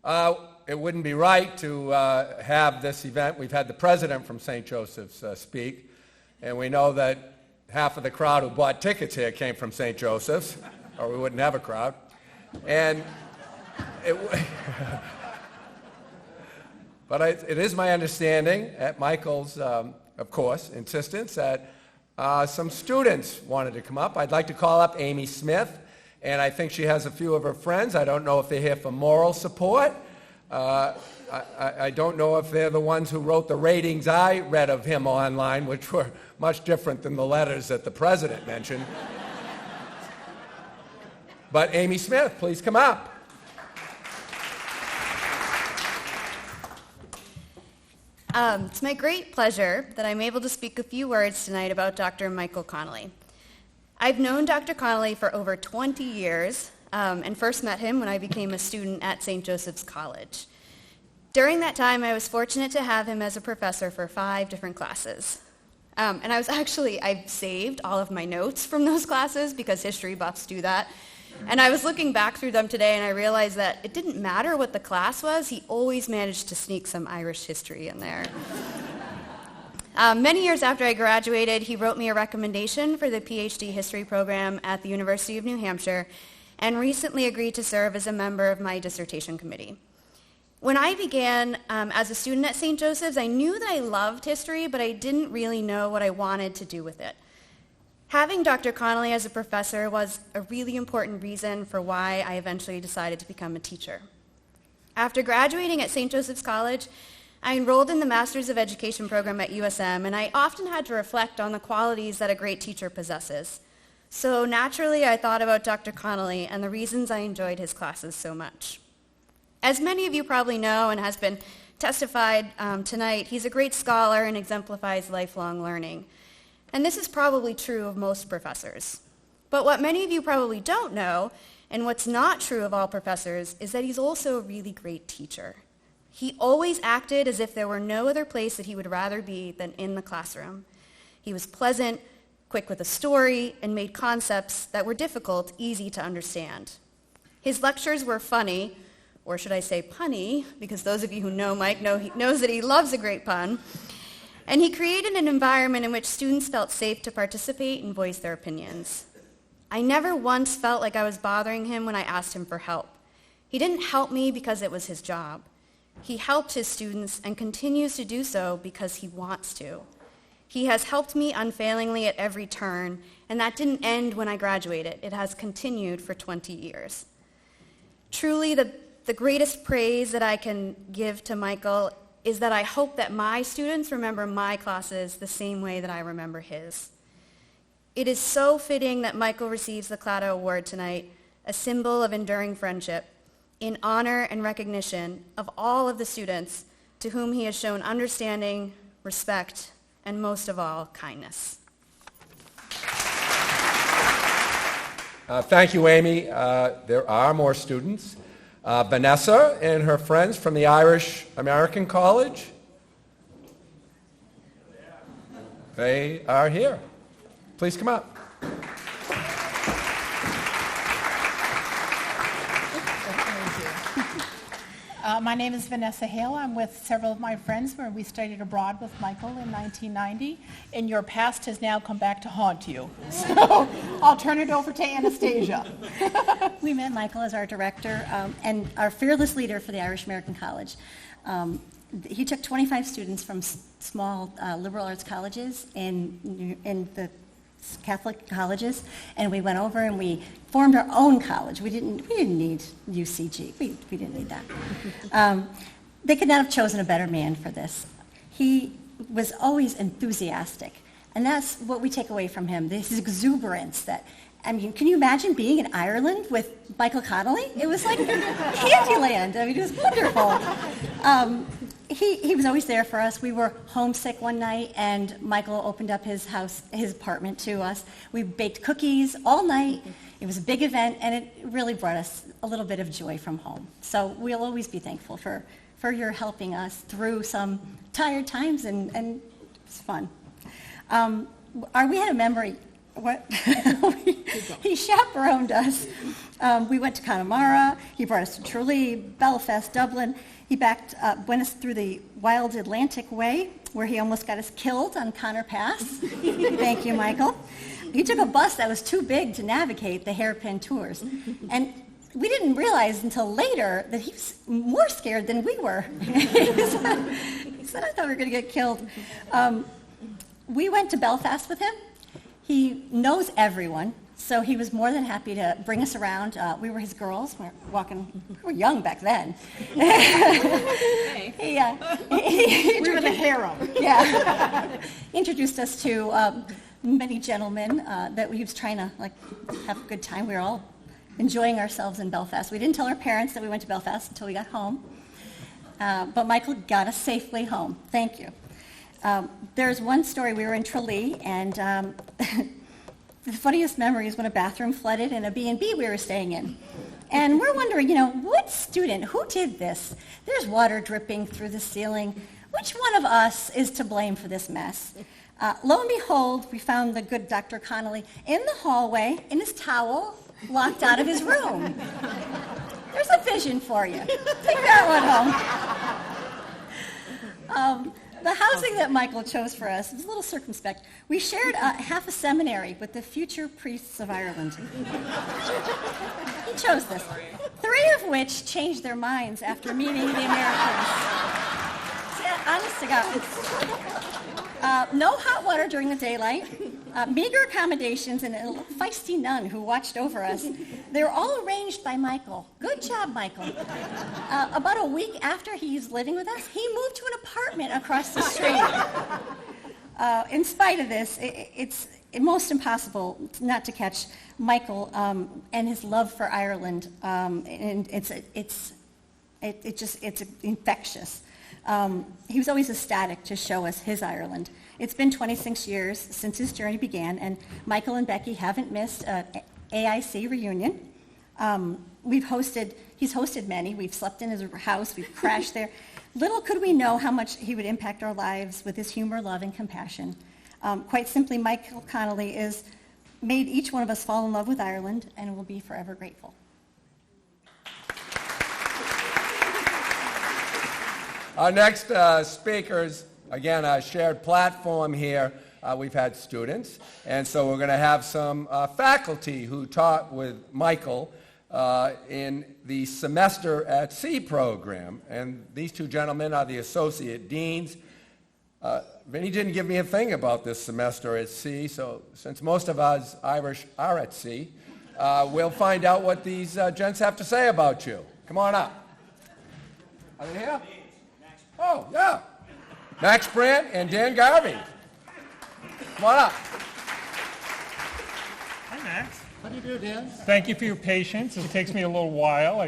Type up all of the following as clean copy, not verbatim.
It wouldn't be right to have this event. We've had the president from St. Joseph's speak, and we know that half of the crowd who bought tickets here came from St. Joseph's, or we wouldn't have a crowd. And but it is my understanding, at Michael's, of course, insistence, that some students wanted to come up. I'd like to call up Amy Smith, and I think she has a few of her friends. I don't know if they're here for moral support. I don't know if they're the ones who wrote the ratings I read of him online, which were much different than the letters that the president mentioned. But Amy Smith, please come up. It's my great pleasure that I'm able to speak a few words tonight about Dr. Michael Connolly. I've known Dr. Connolly for over 20 years and first met him when I became a student at St. Joseph's College. During that time, I was fortunate to have him as a professor for 5 different classes. And I've saved all of my notes from those classes because history buffs do that. And I was looking back through them today and I realized that it didn't matter what the class was, he always managed to sneak some Irish history in there. Many years after I graduated, he wrote me a recommendation for the PhD history program at the University of New Hampshire and recently agreed to serve as a member of my dissertation committee. When I began as a student at St. Joseph's, I knew that I loved history, but I didn't really know what I wanted to do with it. Having Dr. Connolly as a professor was a really important reason for why I eventually decided to become a teacher. After graduating at St. Joseph's College, I enrolled in the Master's of Education program at USM, and I often had to reflect on the qualities that a great teacher possesses. So naturally, I thought about Dr. Connolly and the reasons I enjoyed his classes so much. As many of you probably know and has been testified tonight, he's a great scholar and exemplifies lifelong learning. And this is probably true of most professors. But what many of you probably don't know, and what's not true of all professors, is that he's also a really great teacher. He always acted as if there were no other place that he would rather be than in the classroom. He was pleasant, quick with a story, and made concepts that were difficult easy to understand. His lectures were funny, or should I say punny, because those of you who know Mike knows that he loves a great pun. And he created an environment in which students felt safe to participate and voice their opinions. I never once felt like I was bothering him when I asked him for help. He didn't help me because it was his job. He helped his students and continues to do so because he wants to. He has helped me unfailingly at every turn, and that didn't end when I graduated. It has continued for 20 years. Truly, the greatest praise that I can give to Michael is that I hope that my students remember my classes the same way that I remember his. It is so fitting that Michael receives the Claddagh Award tonight, a symbol of enduring friendship, in honor and recognition of all of the students to whom he has shown understanding, respect, and most of all, kindness. Thank you, Amy. There are more students. Vanessa and her friends from the Irish American College. They are here. Please come up. My name is Vanessa Hale. I'm with several of my friends where we studied abroad with Michael in 1990, and your past has now come back to haunt you. So I'll turn it over to Anastasia. We met Michael as our director and our fearless leader for the Irish American College. He took 25 students from small liberal arts colleges in the Catholic colleges, and we went over and we formed our own college. We didn't need UCG. We didn't need that. They could not have chosen a better man for this. He was always enthusiastic, and that's what we take away from him, this exuberance that, I mean, can you imagine being in Ireland with Michael Connolly? It was like Candyland. I mean, it was wonderful. He was always there for us. We were homesick one night, and Michael opened up his apartment to us. We baked cookies all night. It was a big event, and it really brought us a little bit of joy from home. So we'll always be thankful for your helping us through some tired times, and it's fun. We had a memory What? He chaperoned us. We went to Connemara. He brought us to Tralee, Belfast, Dublin. He went us through the wild Atlantic Way, where he almost got us killed on Connor Pass. Thank you, Michael. He took a bus that was too big to navigate the hairpin tours. And we didn't realize until later that he was more scared than we were. He said, I thought we were going to get killed. We went to Belfast with him. He knows everyone, so he was more than happy to bring us around. We were his girls. We were young back then. He We were the harem. Yeah. Introduced us to many gentlemen that he was trying to have a good time. We were all enjoying ourselves in Belfast. We didn't tell our parents that we went to Belfast until we got home. But Michael got us safely home. Thank you. There's one story. We were in Tralee, and the funniest memory is when a bathroom flooded in a B&B we were staying in. And we're wondering, what student, who did this? There's water dripping through the ceiling. Which one of us is to blame for this mess? Lo and behold, we found the good Dr. Connolly in the hallway in his towel, locked out of his room. There's a vision for you. Take that one home. The housing that Michael chose for us was a little circumspect. We shared half a seminary with the future priests of Ireland. He chose this. 3 of which changed their minds after meeting the Americans. Honest to God. No hot water during the daylight, meager accommodations, and a feisty nun who watched over us. They were all arranged by Michael. Good job, Michael. About a week after he's living with us, he moved to an apartment across the street. In spite of this, it's most impossible not to catch Michael and his love for Ireland, and it's infectious. He was always ecstatic to show us his Ireland. It's been 26 years since his journey began, and Michael and Becky haven't missed an AIC reunion. He's hosted many. We've slept in his house. We've crashed there. Little could we know how much he would impact our lives with his humor, love, and compassion. Quite simply, Michael Connolly has made each one of us fall in love with Ireland, and will be forever grateful. Our next speakers, again, a shared platform here. We've had students, and so we're going to have some faculty who taught with Michael in the Semester at Sea program. And these 2 gentlemen are the associate deans. Vinny didn't give me a thing about this semester at sea, so since most of us Irish are at sea, we'll find out what these gents have to say about you. Come on up. Are they here? Oh, yeah. Max Brandt and Dan Garvey. Come on up. Hi, Max. How do you do, Dan? Thank you for your patience. It takes me a little while.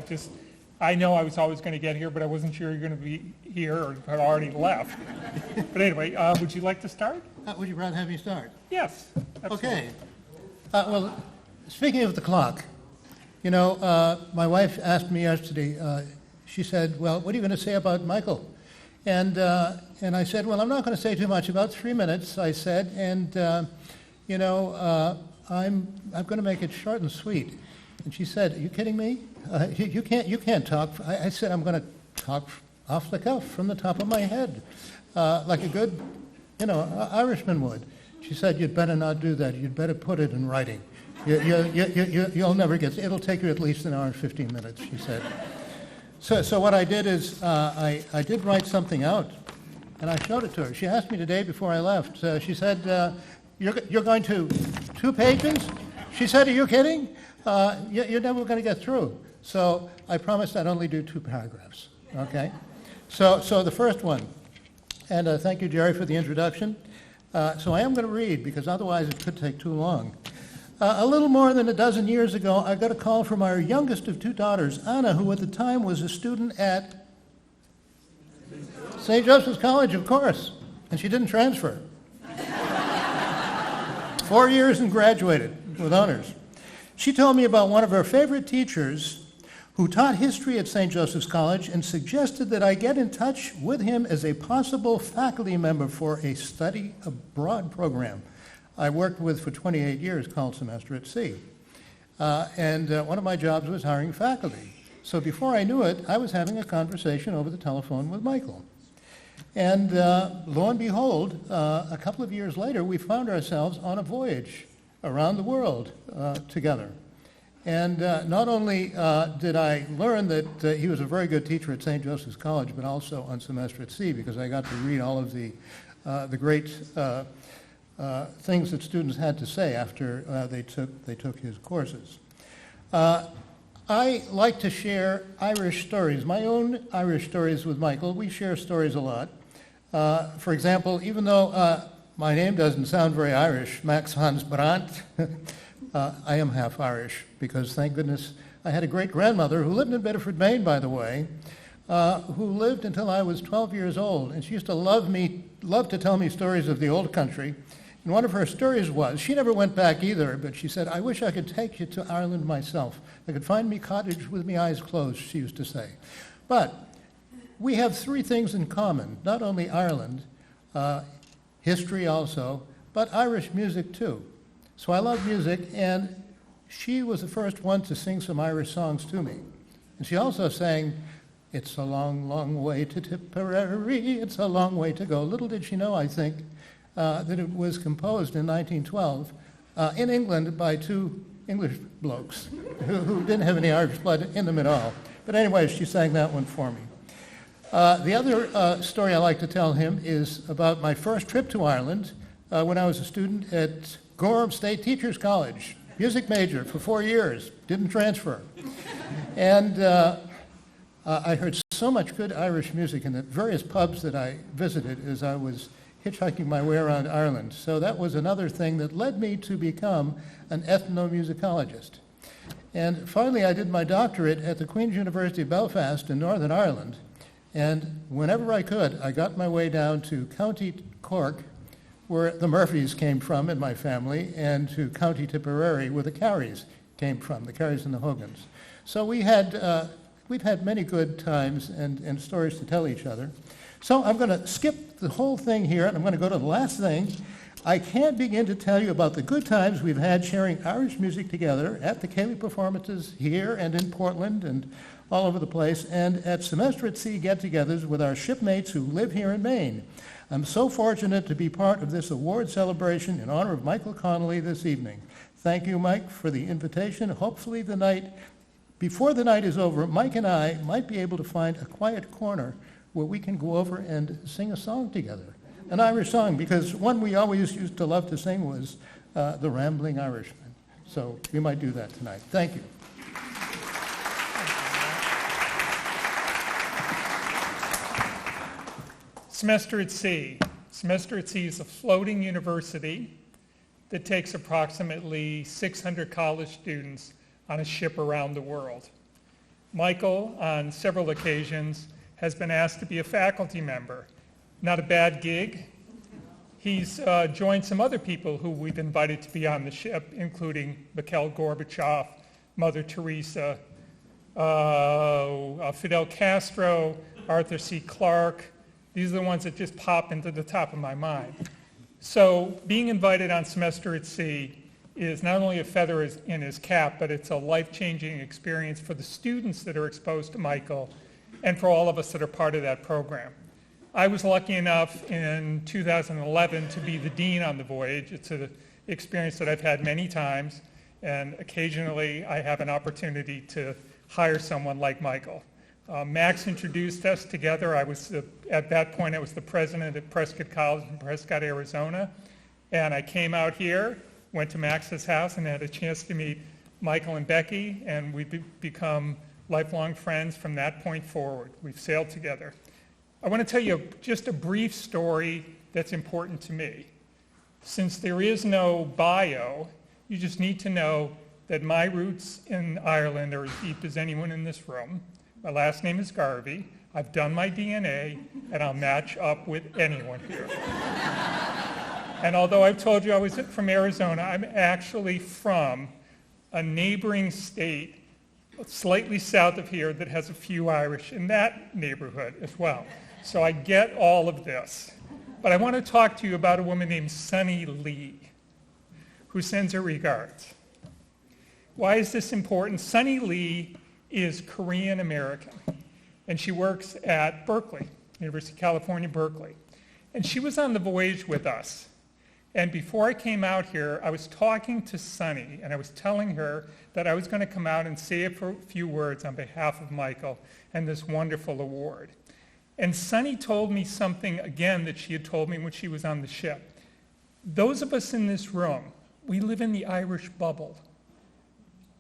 I know I was always going to get here, but I wasn't sure you were going to be here or had already left. But anyway, would you like to start? Would you rather have me start? Yes. Absolutely. Okay. Well, speaking of the clock, my wife asked me yesterday, she said, well, what are you going to say about Michael? And I said, well, I'm not going to say too much, about 3 minutes, I said, and, I'm going to make it short and sweet. And she said, are you kidding me? You can't talk. I said, I'm going to talk off the cuff from the top of my head, like a good, Irishman would. She said, you'd better not do that. You'd better put it in writing. You'll never get, it'll take you at least an hour and 15 minutes, she said. So what I did is I did write something out, and I showed it to her. She asked me today before I left. She said, you're going to 2 pages? She said, are you kidding? You're never going to get through. So I promised I'd only do 2 paragraphs, okay? So the first one, and thank you, Jerry, for the introduction. So I am going to read, because otherwise it could take too long. A little more than a dozen years ago, I got a call from our youngest of 2 daughters, Anna, who at the time was a student at St. Joseph's College, of course, and she didn't transfer. 4 years and graduated with honors. She told me about one of her favorite teachers who taught history at St. Joseph's College and suggested that I get in touch with him as a possible faculty member for a study abroad program. I worked with for 28 years called Semester at Sea. And one of my jobs was hiring faculty. So before I knew it, I was having a conversation over the telephone with Michael. And lo and behold, a couple of years later, we found ourselves on a voyage around the world together. And not only did I learn that he was a very good teacher at St. Joseph's College, but also on Semester at Sea, because I got to read all of the great things that students had to say after they took his courses. I like to share Irish stories, my own Irish stories with Michael. We share stories a lot. For example, even though my name doesn't sound very Irish, Max Hans Brandt, I am half Irish because, thank goodness, I had a great-grandmother who lived in Bedford, Maine, by the way, who lived until I was 12 years old. And she used to love to tell me stories of the old country. And one of her stories was, she never went back either, but she said, "I wish I could take you to Ireland myself. I could find me cottage with me eyes closed," she used to say. But we have three things in common, not only Ireland, history also, but Irish music too. So I love music, and she was the first one to sing some Irish songs to me. And she also sang, "It's a long, long way to Tipperary, it's a long way to go." Little did she know, I think, that it was composed in 1912 in England by two English blokes who didn't have any Irish blood in them at all. But anyway, she sang that one for me. The other story I like to tell him is about my first trip to Ireland when I was a student at Gorham State Teachers College, music major for 4 years, didn't transfer. And I heard so much good Irish music in the various pubs that I visited as I was hitchhiking my way around Ireland. So that was another thing that led me to become an ethnomusicologist. And finally, I did my doctorate at the Queen's University of Belfast in Northern Ireland. And whenever I could, I got my way down to County Cork, where the Murphys came from in my family, and to County Tipperary, where the Carries came from, the Carries and the Hogans. So we've had many good times and stories to tell each other. So I'm going to skip the whole thing here, and I'm going to go to the last thing. I can't begin to tell you about the good times we've had sharing Irish music together at the Cayley performances here and in Portland and all over the place, and at Semester at Sea get-togethers with our shipmates who live here in Maine. I'm so fortunate to be part of this award celebration in honor of Michael Connolly this evening. Thank you, Mike, for the invitation. Hopefully before the night is over, Mike and I might be able to find a quiet corner where we can go over and sing a song together, an Irish song, because one we always used to love to sing was The Rambling Irishman. So we might do that tonight. Thank you. Semester at Sea. Semester at Sea is a floating university that takes approximately 600 college students on a ship around the world. Michael, on several occasions, has been asked to be a faculty member. Not a bad gig. He's joined some other people who we've invited to be on the ship, including Mikhail Gorbachev, Mother Teresa, Fidel Castro, Arthur C. Clarke. These are the ones that just pop into the top of my mind. So being invited on Semester at Sea is not only a feather in his cap, but it's a life-changing experience for the students that are exposed to Michael and for all of us that are part of that program. I was lucky enough in 2011 to be the dean on the voyage. It's an experience that I've had many times, and occasionally I have an opportunity to hire someone like Michael. Max introduced us together. At that point, I was the president at Prescott College in Prescott, Arizona. And I came out here, went to Max's house, and had a chance to meet Michael and Becky, and we've become lifelong friends from that point forward. We've sailed together. I want to tell you just a brief story that's important to me. Since there is no bio, you just need to know that my roots in Ireland are as deep as anyone in this room. My last name is Garvey. I've done my DNA, and I'll match up with anyone here. And although I've told you I was from Arizona, I'm actually from a neighboring state slightly south of here that has a few Irish in that neighborhood as well. So I get all of this. But I want to talk to you about a woman named Sunny Lee. who sends her regards. Why is this important? Sunny Lee is Korean American, and she works at Berkeley, University of California, Berkeley. And she was on the voyage with us. And before I came out here, I was talking to Sunny, and I was telling her that I was going to come out and say a few words on behalf of Michael and this wonderful award. And Sunny told me something, again, that she had told me when she was on the ship. Those of us in this room, we live in the Irish bubble.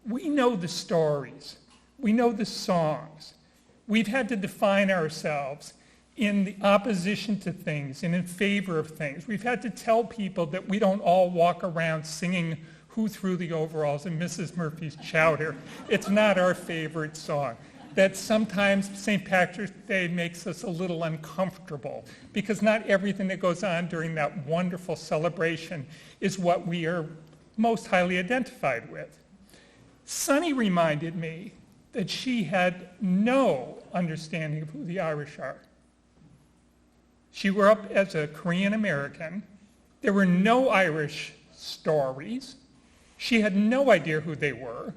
We know the stories. We know the songs. We've had to define ourselves in the opposition to things and in favor of things. We've had to tell people that we don't all walk around singing Who Threw the Overalls and Mrs. Murphy's Chowder. It's not our favorite song. That sometimes St. Patrick's Day makes us a little uncomfortable because not everything that goes on during that wonderful celebration is what we are most highly identified with. Sunny reminded me that she had no understanding of who the Irish are. She grew up as a Korean American. There were no Irish stories. She had no idea who they were.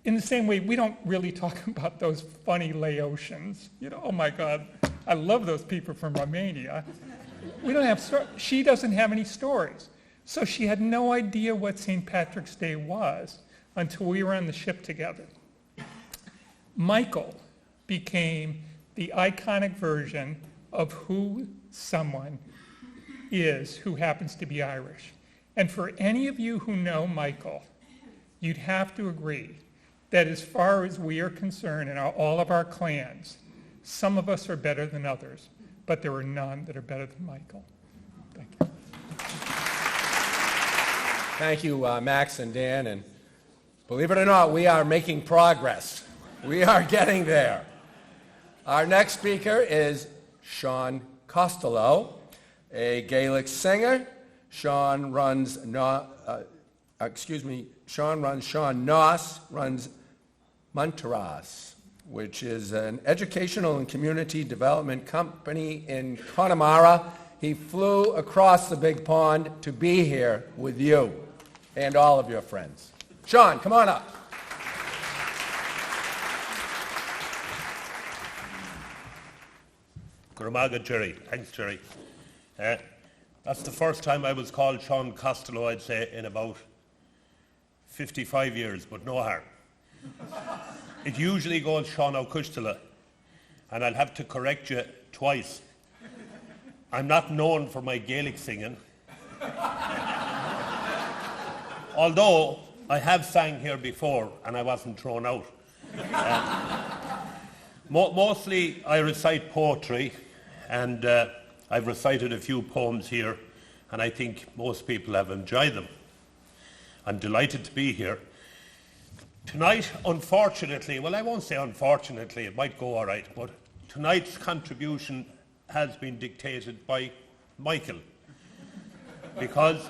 In the same way, we don't really talk about those funny Laotians. You know, oh my God, I love those people from Romania. We don't have she doesn't have any stories. So she had no idea what St. Patrick's Day was until we were on the ship together. Michael became the iconic version of who someone is who happens to be Irish. And for any of you who know Michael, you'd have to agree that as far as we are concerned in all of our clans, some of us are better than others, but there are none that are better than Michael. Thank you. Thank you, Max and Dan. And believe it or not, we are making progress. We are getting there. Our next speaker is Sean Costello, a Gaelic singer. Sean runs Sean Noss runs Montaras, which is an educational and community development company in Connemara. He flew across the big pond to be here with you and all of your friends. Sean, come on up. Guramaga, Jerry. Thanks, Jerry. That's the first time I was called Sean Costello, I'd say, in about 55 years, but no harm. It usually goes Sean O'Custela, and I'll have to correct you twice. I'm not known for my Gaelic singing, although I have sang here before and I wasn't thrown out. Mostly I recite poetry, and I've recited a few poems here, and I think most people have enjoyed them. I'm delighted to be here. Tonight, unfortunately, well, I won't say unfortunately, it might go all right, but tonight's contribution has been dictated by Michael, because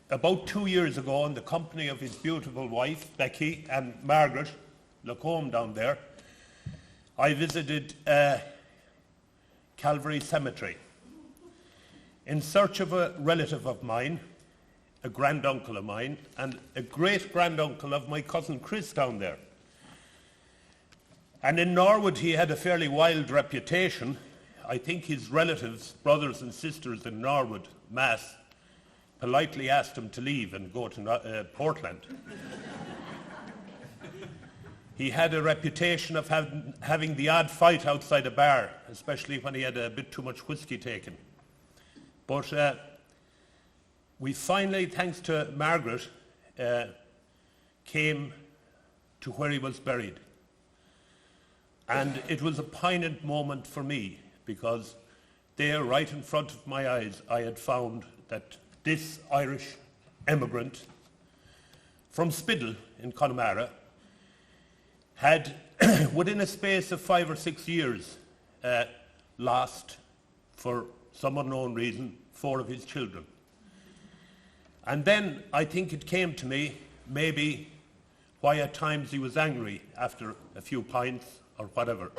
about 2 years ago, in the company of his beautiful wife, Becky, and Margaret Lacombe down there, I visited Calvary Cemetery in search of a relative of mine, a granduncle of mine, and a great-granduncle of my cousin Chris down there. And in Norwood he had a fairly wild reputation. I think his relatives, brothers and sisters in Norwood, Mass, politely asked him to leave and go to Portland. He had a reputation of having the odd fight outside a bar, especially when he had a bit too much whiskey taken. But we finally, thanks to Margaret, came to where he was buried. And it was a poignant moment for me, because there, right in front of my eyes, I had found that this Irish emigrant from Spiddle in Connemara had, within a space of 5 or 6 years, lost, for some unknown reason, 4 of his children. And then I think it came to me, maybe, why at times he was angry after a few pints or whatever.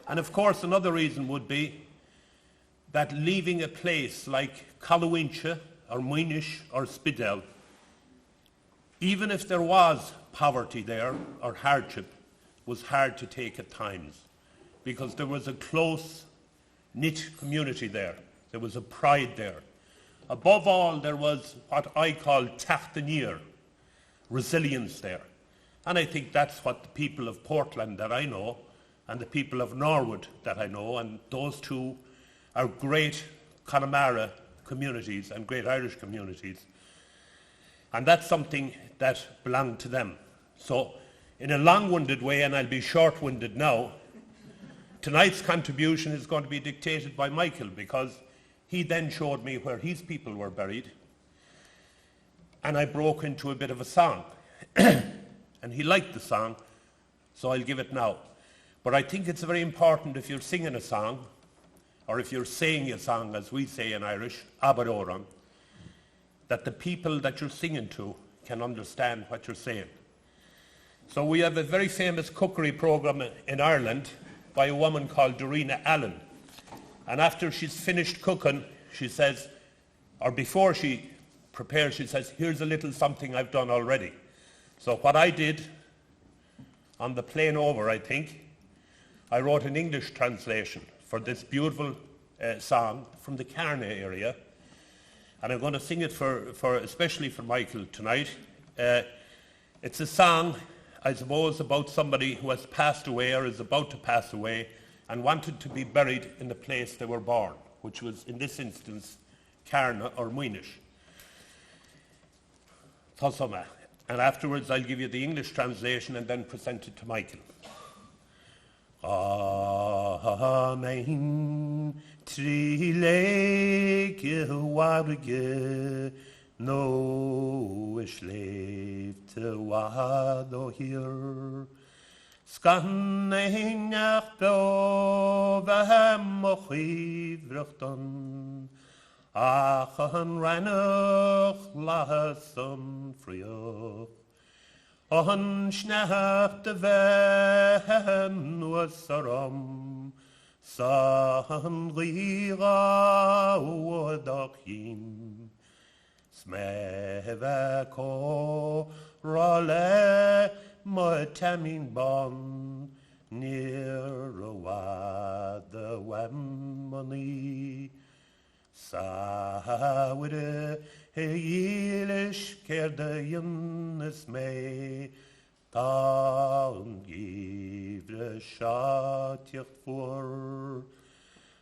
And of course another reason would be that leaving a place like Callawincha or Moynish or Spiddell Even if there was poverty there or hardship, was hard to take at times because there was a close-knit community there. There was a pride there. Above all, there was what I call tachtanier, resilience there. And I think that's what the people of Portland that I know and the people of Norwood that I know, and those two are great Connemara communities and great Irish communities. And that's something that belonged to them. So in a long-winded way, and I'll be short-winded now, tonight's contribution is going to be dictated by Michael because he then showed me where his people were buried, and I broke into a bit of a song. And he liked the song, so I'll give it now. But I think it's very important if you're singing a song, or if you're saying a song, as we say in Irish, abadoran, that the people that you're singing to can understand what you're saying. So we have a very famous cookery program in Ireland by a woman called Dorina Allen. And after she's finished cooking, she says, or before she prepares, she says, here's a little something I've done already. So what I did on the plane over, I think, I wrote an English translation for this beautiful song from the Carna area. And I'm going to sing it for especially for Michael tonight. It's a song, I suppose, about somebody who has passed away or is about to pass away and wanted to be buried in the place they were born, which was, in this instance, Carna or Muinish. Thosoma. And afterwards I'll give you the English translation and then present it to Michael. Amen. Trileke warge no schläft wado hier. Scanning nach behem mochivruchten. Achen reinach lassen frioch. On schnacht de wen was saram. San rira wodachim. Smeve ko rale motamin bon. Near the wemmoney. Sawide heilish kerde yunnes me taun givre schatjert vor.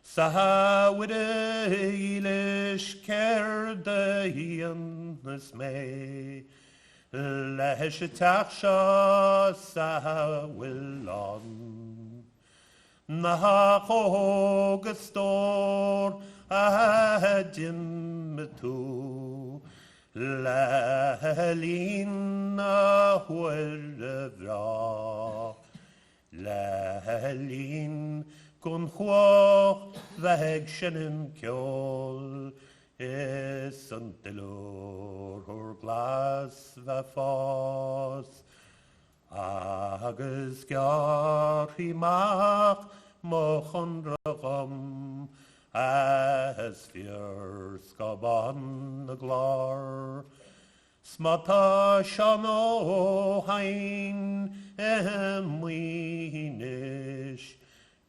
Sawide heilish kerde yunnes me lesh taksha sawilon. Nach gestor Adim tu Lalina huelvra Lalin kun hua vägshenen kjol Esantelor hor glas vafas Agus gari mach mochon ragam As fear skaban the glar, smata shano hain emwinish,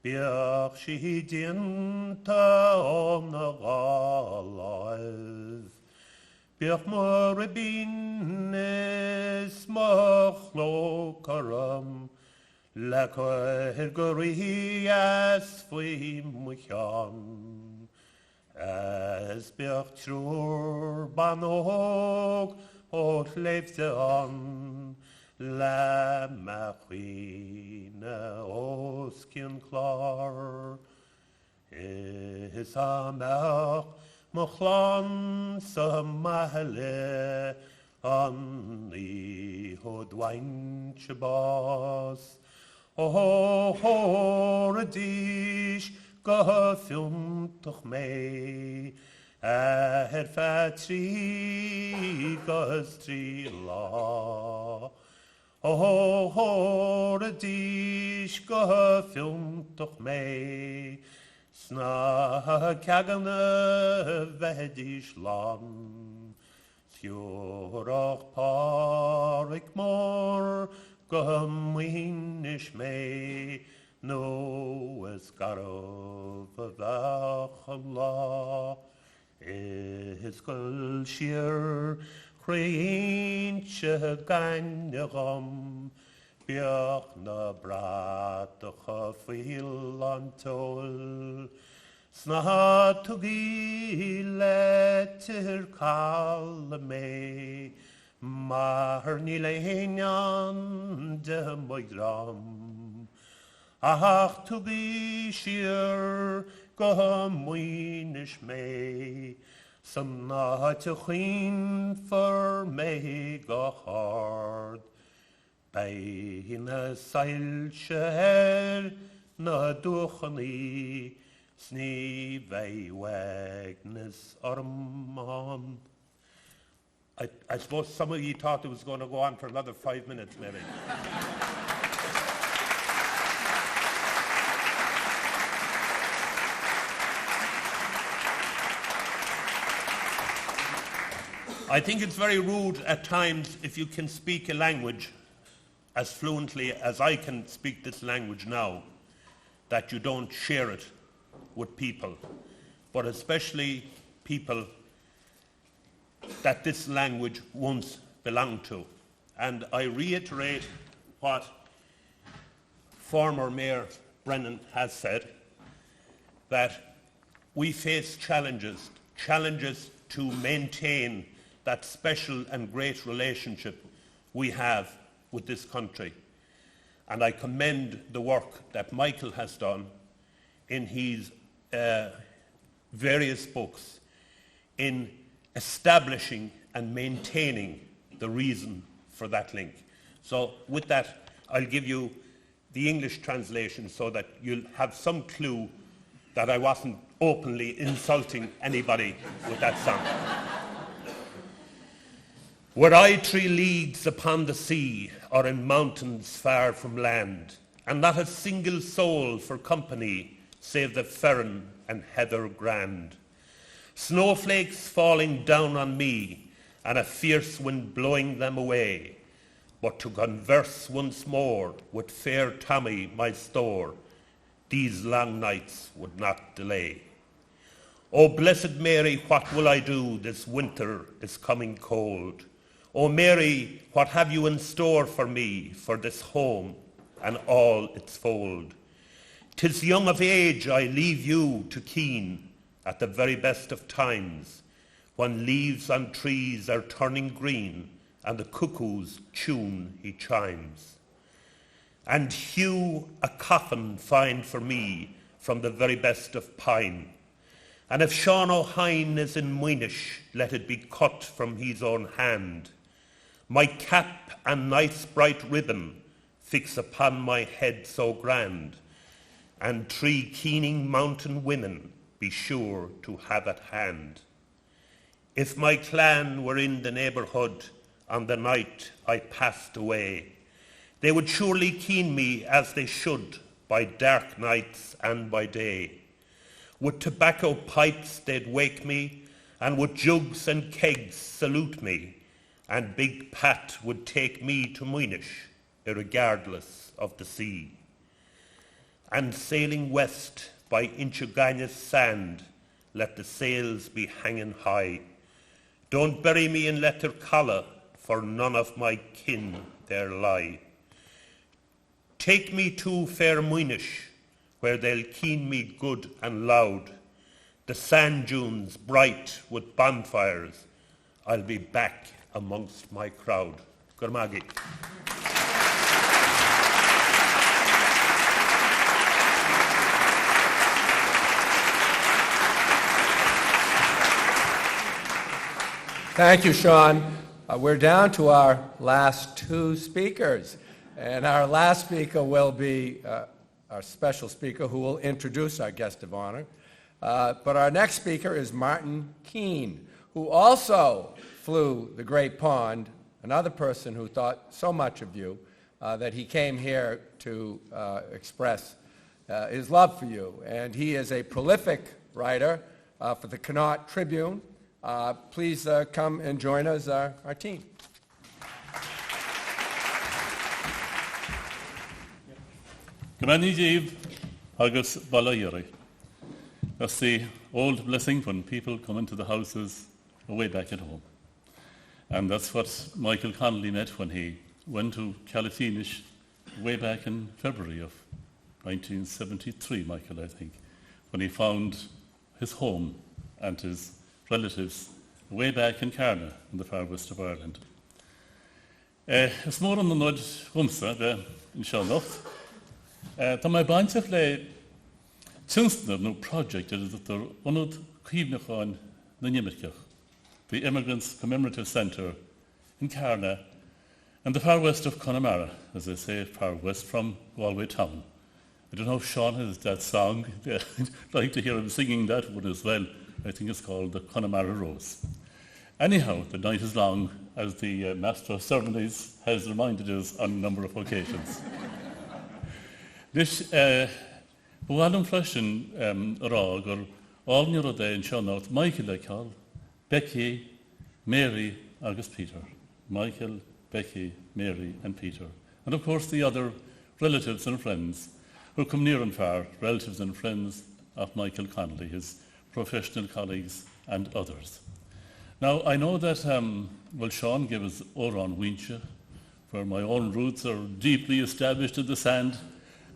biach shi dinta on the galiv, biach moribin is machlo karam. Lekker gori as fui mchan, as bertrur banog or leefde an, la machine oskin klar, is a mer machlan samale an the hodwain chabas. O horadish go filmtoch me fatri gostri la. O horadish go filmtoch me sna kagana vedish lan. Fiorach parik mor gumwinish me no esgarov vachalla is gul sheer creanche ganyagam biach na brat the chafil antol Sna tugi letter call me Mar nilehinyan de moidram Ach tugi sheer gohamwinish me Some na tuchin for me go hard Bain a sail sheher na duchani Sní vei wagnes armon. I suppose some of you thought it was going to go on for another 5 minutes, maybe. I think it's very rude at times if you can speak a language as fluently as I can speak this language now, that you don't share it with people, but especially people that this language once belonged to. And I reiterate what former Mayor Brennan has said, that we face challenges to maintain that special and great relationship we have with this country. And I commend the work that Michael has done in his various books in establishing and maintaining the reason for that link. So with that, I'll give you the English translation so that you'll have some clue that I wasn't openly insulting anybody with that song. Were I 3 leagues upon the sea or in mountains far from land, and not a single soul for company save the fern and heather grand. Snowflakes falling down on me, and a fierce wind blowing them away. But to converse once more with fair Tommy my store, these long nights would not delay. O blessed Mary, what will I do? This winter is coming cold. O Mary, what have you in store for me, for this home and all its fold? 'Tis young of age I leave you to keen at the very best of times, when leaves on trees are turning green and the cuckoo's tune he chimes. And hew a coffin find for me from the very best of pine, and if Sean O'Hine is in Moynish, let it be cut from his own hand. My cap and nice bright ribbon fix upon my head so grand, and 3 keening mountain women be sure to have at hand. If my clan were in the neighbourhood on the night I passed away, they would surely keen me as they should by dark nights and by day. With tobacco pipes they'd wake me, and with jugs and kegs salute me, and Big Pat would take me to Moynish, irregardless of the sea. And sailing west by Inchugana's sand, let the sails be hanging high. Don't bury me in Lettercalla, for none of my kin there lie. Take me to fair Moynish, where they'll keen me good and loud. The sand dunes bright with bonfires, I'll be back amongst my crowd. Gurmagi. Thank you, Sean. We're down to our last 2 speakers. And our last speaker will be our special speaker who will introduce our guest of honor. But our next speaker is Martin Keene, who also flew the Great Pond, another person who thought so much of you that he came here to express his love for you. And he is a prolific writer for the Connaught Tribune, Please come and join us, our team. Gymani Jeev, Agus Balayeri. That's the old blessing when people come into the houses way back at home. And that's what Michael Connolly met when he went to Calathinish way back in February of 1973, Michael, I think, when he found his home and his relatives way back in Carna in the far west of Ireland. It's more on the nod humsa, inshallah. Tá mai baintach le tinsna no project is that the unod Cuimhnacháin na Nimmerkirch, the Immigrants Commemorative Centre in Carna and the far west of Connemara, as I say, far west from Galway town. I don't know if Sean has that song. I'd like to hear him singing that one as well. I think it's called the Connemara Rose. Anyhow, the night is long, as the Master of Ceremonies has reminded us on a number of occasions. This bhualam fleishin rá gur áilne rud é anseo Michael le ceall, Becky, Mary agus Peter. Michael, Becky, Mary and Peter. And of course the other relatives and friends who come near and far, relatives and friends of Michael Connolly, his professional colleagues and others. Now I know that Sean gave us Oran Wincha, where my own roots are deeply established in the sand.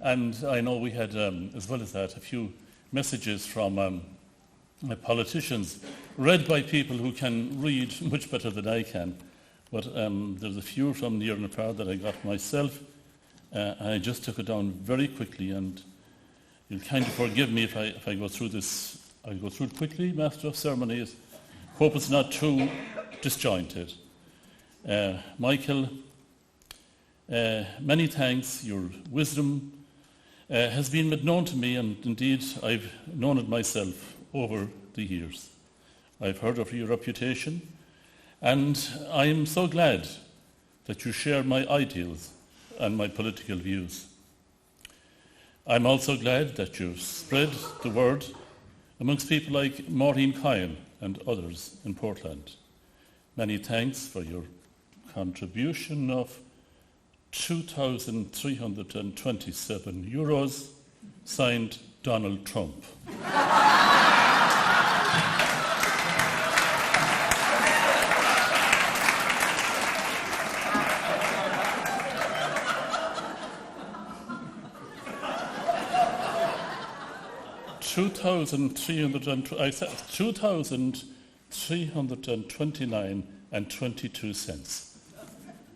And I know we had, as well as that, a few messages from politicians, read by people who can read much better than I can. But there's a few from near and far that I got myself. I just took it down very quickly, and you'll kind of forgive me if I go through this. I'll go through it quickly, Master of Ceremonies. Hope it's not too disjointed. Michael, many thanks. Your wisdom has been made known to me, and indeed I've known it myself over the years. I've heard of your reputation, and I am so glad that you share my ideals and my political views. I'm also glad that you've spread the word amongst people like Maureen Kyan and others in Portland. Many thanks for your contribution of €2,327, signed Donald Trump. $2,329.22.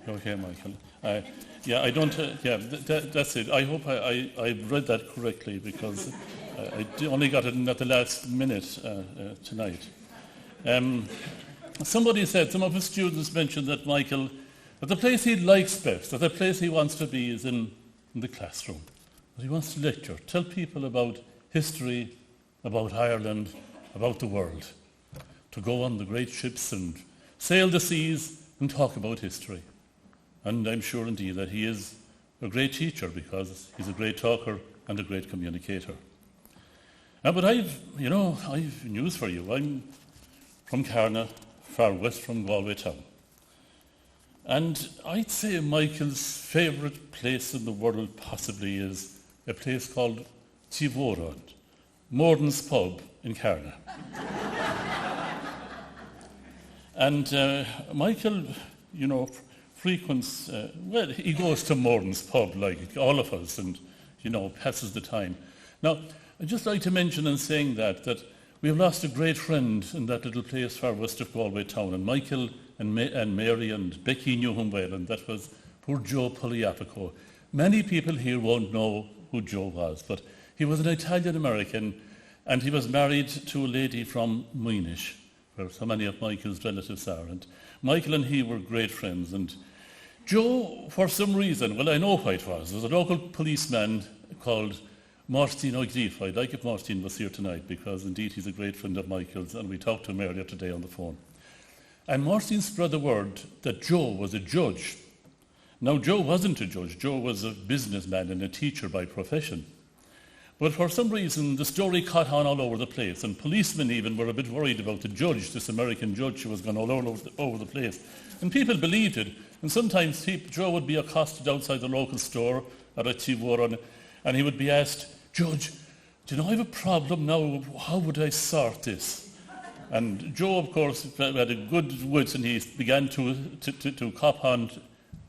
Okay, Michael. I don't. That's it. I hope I read that correctly, because I only got it in at the last minute tonight. Somebody said, some of his students mentioned that Michael, that the place he likes best, that the place he wants to be is in the classroom. That he wants to lecture, tell people about history, about Ireland, about the world, to go on the great ships and sail the seas and talk about history. And I'm sure indeed that he is a great teacher, because he's a great talker and a great communicator. But I've news for you. I'm from Carna, far west from Galway town. And I'd say Michael's favourite place in the world possibly is a place called Tivorod, Morden's Pub in Carna. And Michael, frequents, he goes to Morden's Pub like all of us, and, passes the time. Now, I'd just like to mention in saying that we have lost a great friend in that little place far west of Galway town, and Michael and Mary and Becky knew him well, and that was poor Joe Poliapico. Many people here won't know who Joe was, but he was an Italian-American, and he was married to a lady from Moynish, where so many of Michael's relatives are. And Michael and he were great friends. And Joe, for some reason, well, I know why it was. There was a local policeman called Martin O'Greef. I'd like if Martin was here tonight, because indeed he's a great friend of Michael's, and we talked to him earlier today on the phone. And Martin spread the word that Joe was a judge. Now, Joe wasn't a judge. Joe was a businessman and a teacher by profession. But for some reason, the story caught on all over the place, and policemen even were a bit worried about the judge, this American judge who was going all over the place. And people believed it. And sometimes Joe would be accosted outside the local store or at Tiburon, and he would be asked, "Judge, do you know I have a problem now? How would I sort this?" And Joe, of course, had a good wit, and he began to cop on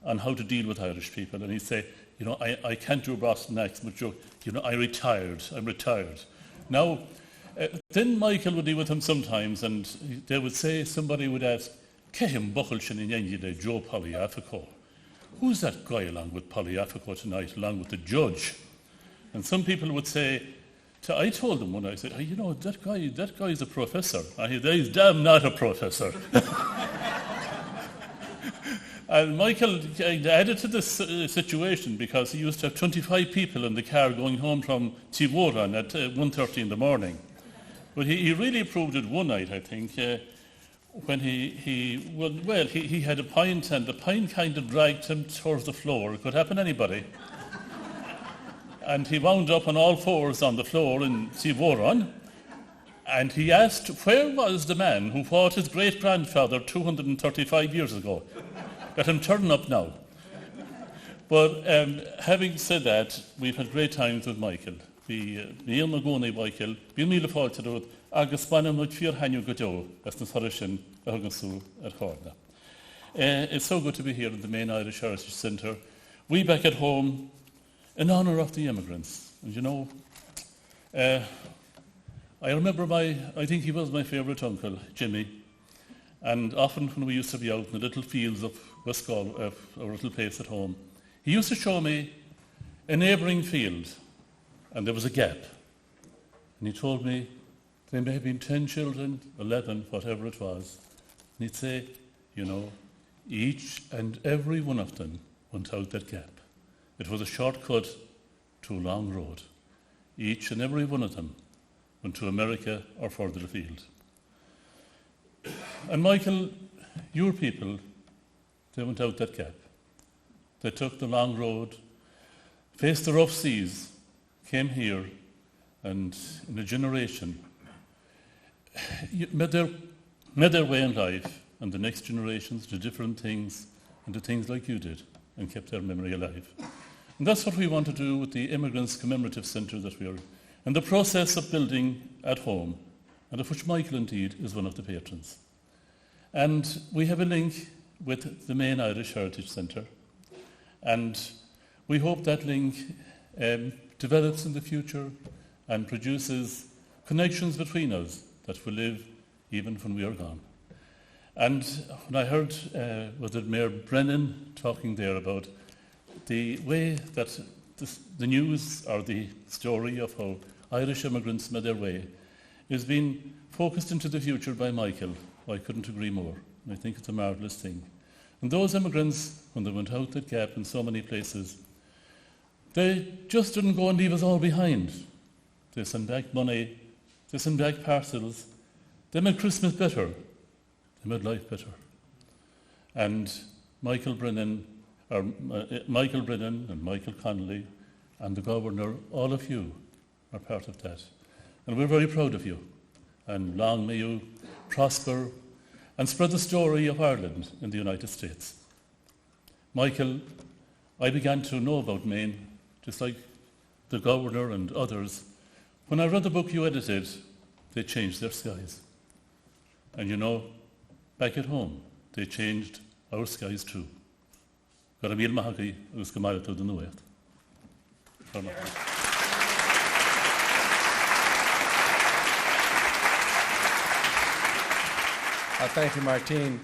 how to deal with Irish people. And he'd say, "You know, I can't do a Boston accent, but Joe, you know, I'm retired. Now, then Michael would be with him sometimes, and they would say, somebody would ask, "Cehim Buchalshin in Yengi Joe Polyafrico. Who's that guy along with Polyafrico tonight, along with the judge?" And some people would say, I told them one, I said, "You know, that guy's a professor." And he's damn not a professor. And Michael added to this situation because he used to have 25 people in the car going home from Tiburon at 1:30 in the morning. But he really proved it one night, I think, when he had a pint, and the pint kind of dragged him towards the floor. It could happen to anybody. And he wound up on all fours on the floor in Tiburon, and he asked, where was the man who fought his great-grandfather 235 years ago? Let him turn up now. But having said that, we've had great times with Michael. Níl na gcónaí Michael, bhí míle fáilte rud, agus banam muid fíor hainniú go deo, as na thorishin agusú at Chorna. It's so good to be here in the main Irish Heritage Centre. We back at home, in honour of the immigrants. And you know, I remember I think he was my favourite uncle, Jimmy. And often when we used to be out in the little fields of West Galway, our little place at home, he used to show me a neighbouring field, and there was a gap. And he told me there may have been 10 children, 11, whatever it was. And he'd say, you know, each and every one of them went out that gap. It was a shortcut to a long road. Each and every one of them went to America or further afield. And Michael, your people, they went out that gap. They took the long road, faced the rough seas, came here, and in a generation, made their way in life, and the next generations did different things, and did things like you did, and kept their memory alive. And that's what we want to do with the Immigrants Commemorative Centre that we are in the process of building at home, and of which Michael indeed is one of the patrons. And we have a link with the main Irish Heritage Centre, and we hope that link develops in the future and produces connections between us that will live even when we are gone. And when I heard was it Mayor Brennan talking there about the way that the news or the story of how Irish immigrants made their way is being focused into the future by Michael, I couldn't agree more. And I think it's a marvellous thing. And those immigrants, when they went out that gap in so many places, they just didn't go and leave us all behind. They sent back money, they sent back parcels, they made Christmas better, they made life better. And Michael Brennan and Michael Connolly and the Governor, all of you are part of that. And we're very proud of you. And long may you prosper and spread the story of Ireland in the United States. Michael, I began to know about Maine, just like the Governor and others. When I read the book you edited, they changed their skies. And you know, back at home, they changed our skies too. Garamil Mahaki, Uskamarato the Nuet. Thank you, Martine.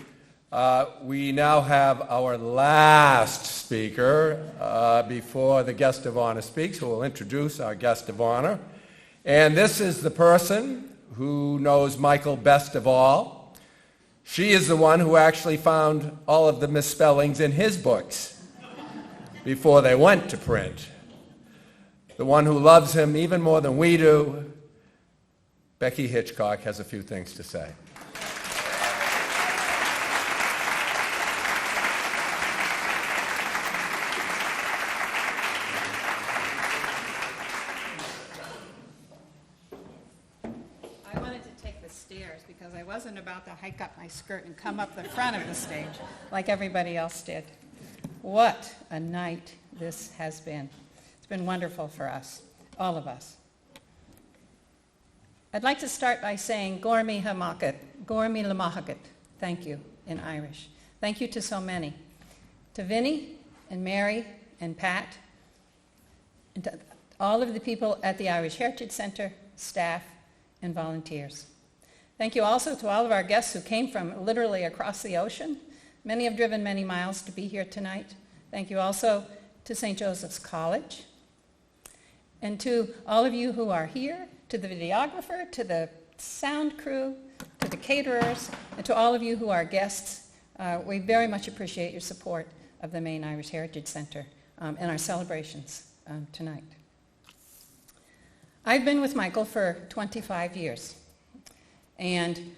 We now have our last speaker before the guest of honor speaks, who will introduce our guest of honor. And this is the person who knows Michael best of all. She is the one who actually found all of the misspellings in his books before they went to print. The one who loves him even more than we do. Becky Hitchcock has a few things to say. stairs because I wasn't about to hike up my skirt and come up the front of the stage like everybody else did. What a night this has been. It's been wonderful for us, all of us. I'd like to start by saying Gormi Hamakat, Gormi Lamahakat, thank you in Irish. Thank you to so many. To Vinnie and Mary and Pat, and to all of the people at the Irish Heritage Centre, staff, and volunteers. Thank you also to all of our guests who came from literally across the ocean. Many have driven many miles to be here tonight. Thank you also to St. Joseph's College. And to all of you who are here, to the videographer, to the sound crew, to the caterers, and to all of you who are guests, we very much appreciate your support of the Maine Irish Heritage Centre and our celebrations tonight. I've been with Michael for 25 years, and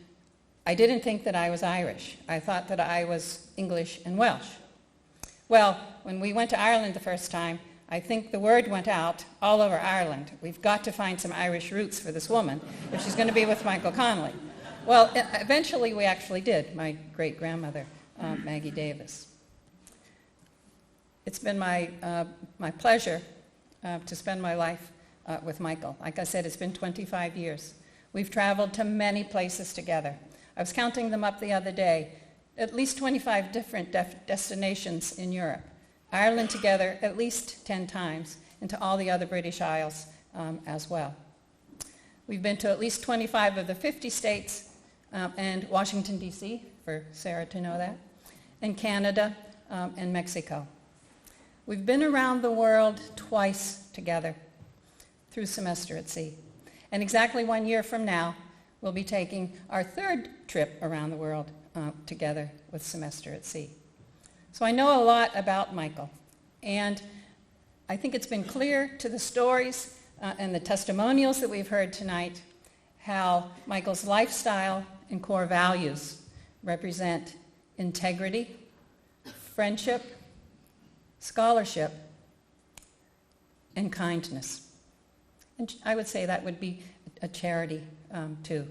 I didn't think that I was Irish. I thought that I was English and Welsh. Well, when we went to Ireland the first time, I think the word went out all over Ireland. We've got to find some Irish roots for this woman if she's going to be with Michael Connolly. Well, eventually we actually did, my great-grandmother, Maggie Davis. It's been my pleasure to spend my life with Michael. Like I said, it's been 25 years. We've traveled to many places together. I was counting them up the other day, at least 25 different destinations in Europe. Ireland together at least 10 times, and to all the other British Isles as well. We've been to at least 25 of the 50 states, and Washington, D.C., for Sarah to know that, and Canada and Mexico. We've been around the world twice together through Semester at Sea. And exactly 1 year from now, we'll be taking our third trip around the world together with Semester at Sea. So I know a lot about Michael, and I think it's been clear to the stories and the testimonials that we've heard tonight how Michael's lifestyle and core values represent integrity, friendship, scholarship, and kindness. And I would say that would be a charity too.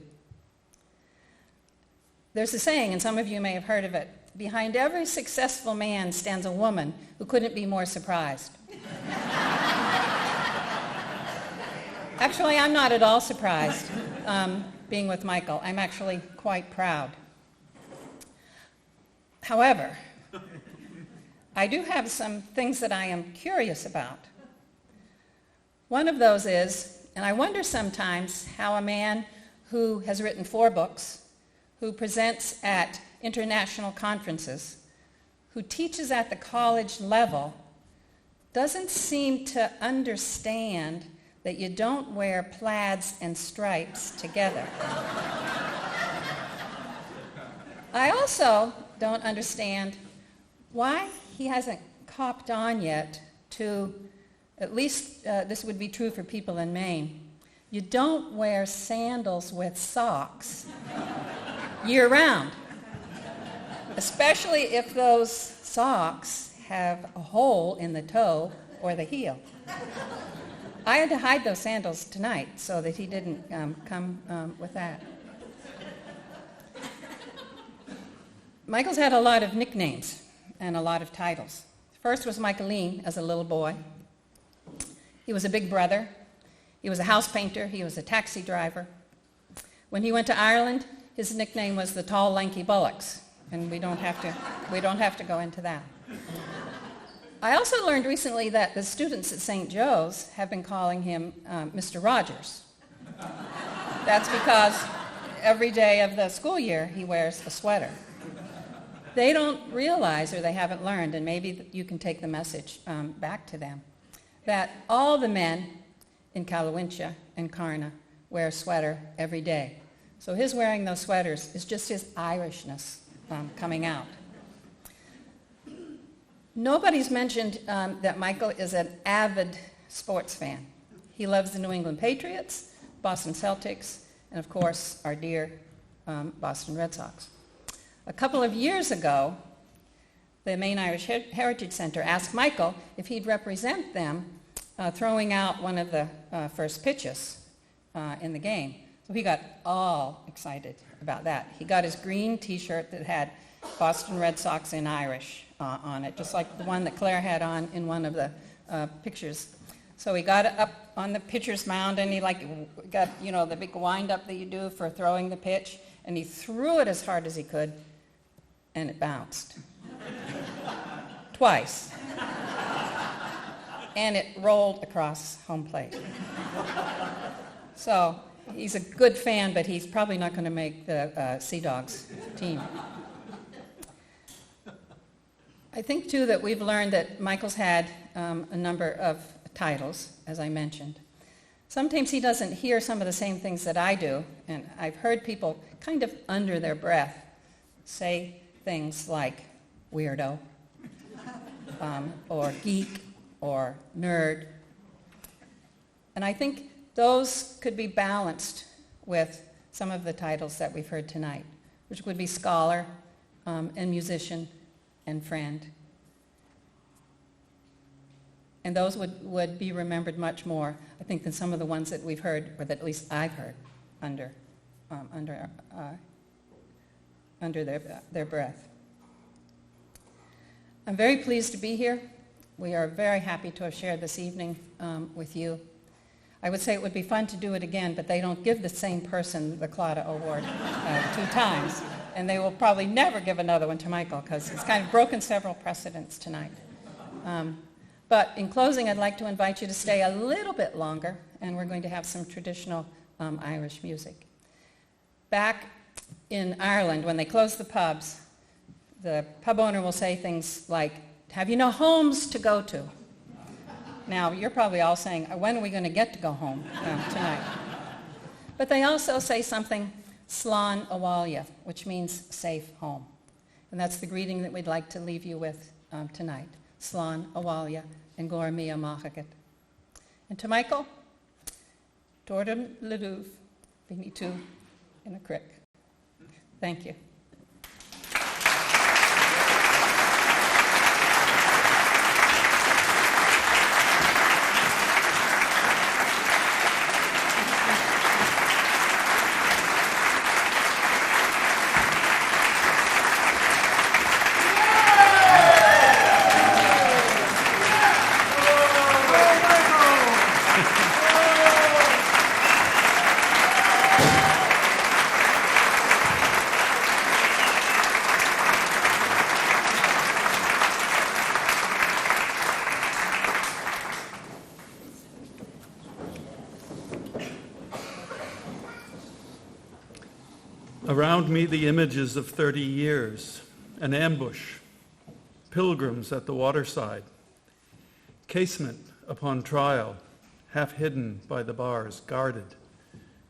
There's a saying, and some of you may have heard of it, behind every successful man stands a woman who couldn't be more surprised. Actually, I'm not at all surprised being with Michael. I'm actually quite proud. However, I do have some things that I am curious about. One of those is, and I wonder sometimes how a man who has written 4 books, who presents at international conferences, who teaches at the college level, doesn't seem to understand that you don't wear plaids and stripes together. I also don't understand why he hasn't copped on yet to, at least this would be true for people in Maine, you don't wear sandals with socks year-round, especially if those socks have a hole in the toe or the heel. I had to hide those sandals tonight so that he didn't come with that. Michael's had a lot of nicknames and a lot of titles. First was Michaeline as a little boy. He was a big brother. He was a house painter. He was a taxi driver. When he went to Ireland, his nickname was the Tall Lanky Bullocks, and we don't have to go into that. I also learned recently that the students at St. Joe's have been calling him Mr. Rogers. That's because every day of the school year he wears a sweater. They don't realize, or they haven't learned, and maybe you can take the message back to them, that all the men in Calawintia and Carna wear a sweater every day. So his wearing those sweaters is just his Irishness coming out. Nobody's mentioned that Michael is an avid sports fan. He loves the New England Patriots, Boston Celtics, and of course our dear Boston Red Sox. A couple of years ago, the Maine Irish Heritage Centre asked Michael if he'd represent them throwing out one of the first pitches in the game. So he got all excited about that. He got his green T-shirt that had Boston Red Sox in Irish on it, just like the one that Claire had on in one of the pictures. So he got up on the pitcher's mound and he got, the big wind-up that you do for throwing the pitch, and he threw it as hard as he could, and it bounced. Twice. And it rolled across home plate. So he's a good fan, but he's probably not going to make the Sea Dogs team. I think, too, that we've learned that Michael's had a number of titles, as I mentioned. Sometimes he doesn't hear some of the same things that I do, and I've heard people kind of under their breath say things like weirdo, or geek, or nerd. And I think those could be balanced with some of the titles that we've heard tonight, which would be scholar, and musician, and friend. And those would be remembered much more, I think, than some of the ones that we've heard, or that at least I've heard, under their breath. I'm very pleased to be here. We are very happy to have shared this evening with you. I would say it would be fun to do it again, but they don't give the same person the Claddagh Award 2 times. And they will probably never give another one to Michael, because he's kind of broken several precedents tonight. But in closing, I'd like to invite you to stay a little bit longer, and we're going to have some traditional Irish music. Back in Ireland, when they close the pubs, the pub owner will say things like, "Have you no homes to go to?" Now, you're probably all saying, when are we going to get to go home tonight? But they also say something, Slán Abhaile, which means safe home. And that's the greeting that we'd like to leave you with tonight. Slán Abhaile and Gor Mia Machagat. And to Michael, Dordam Leduv, Bini Tu in a crick. Thank you. Around me the images of 30 years, an ambush, pilgrims at the waterside, casement upon trial, half hidden by the bars, guarded,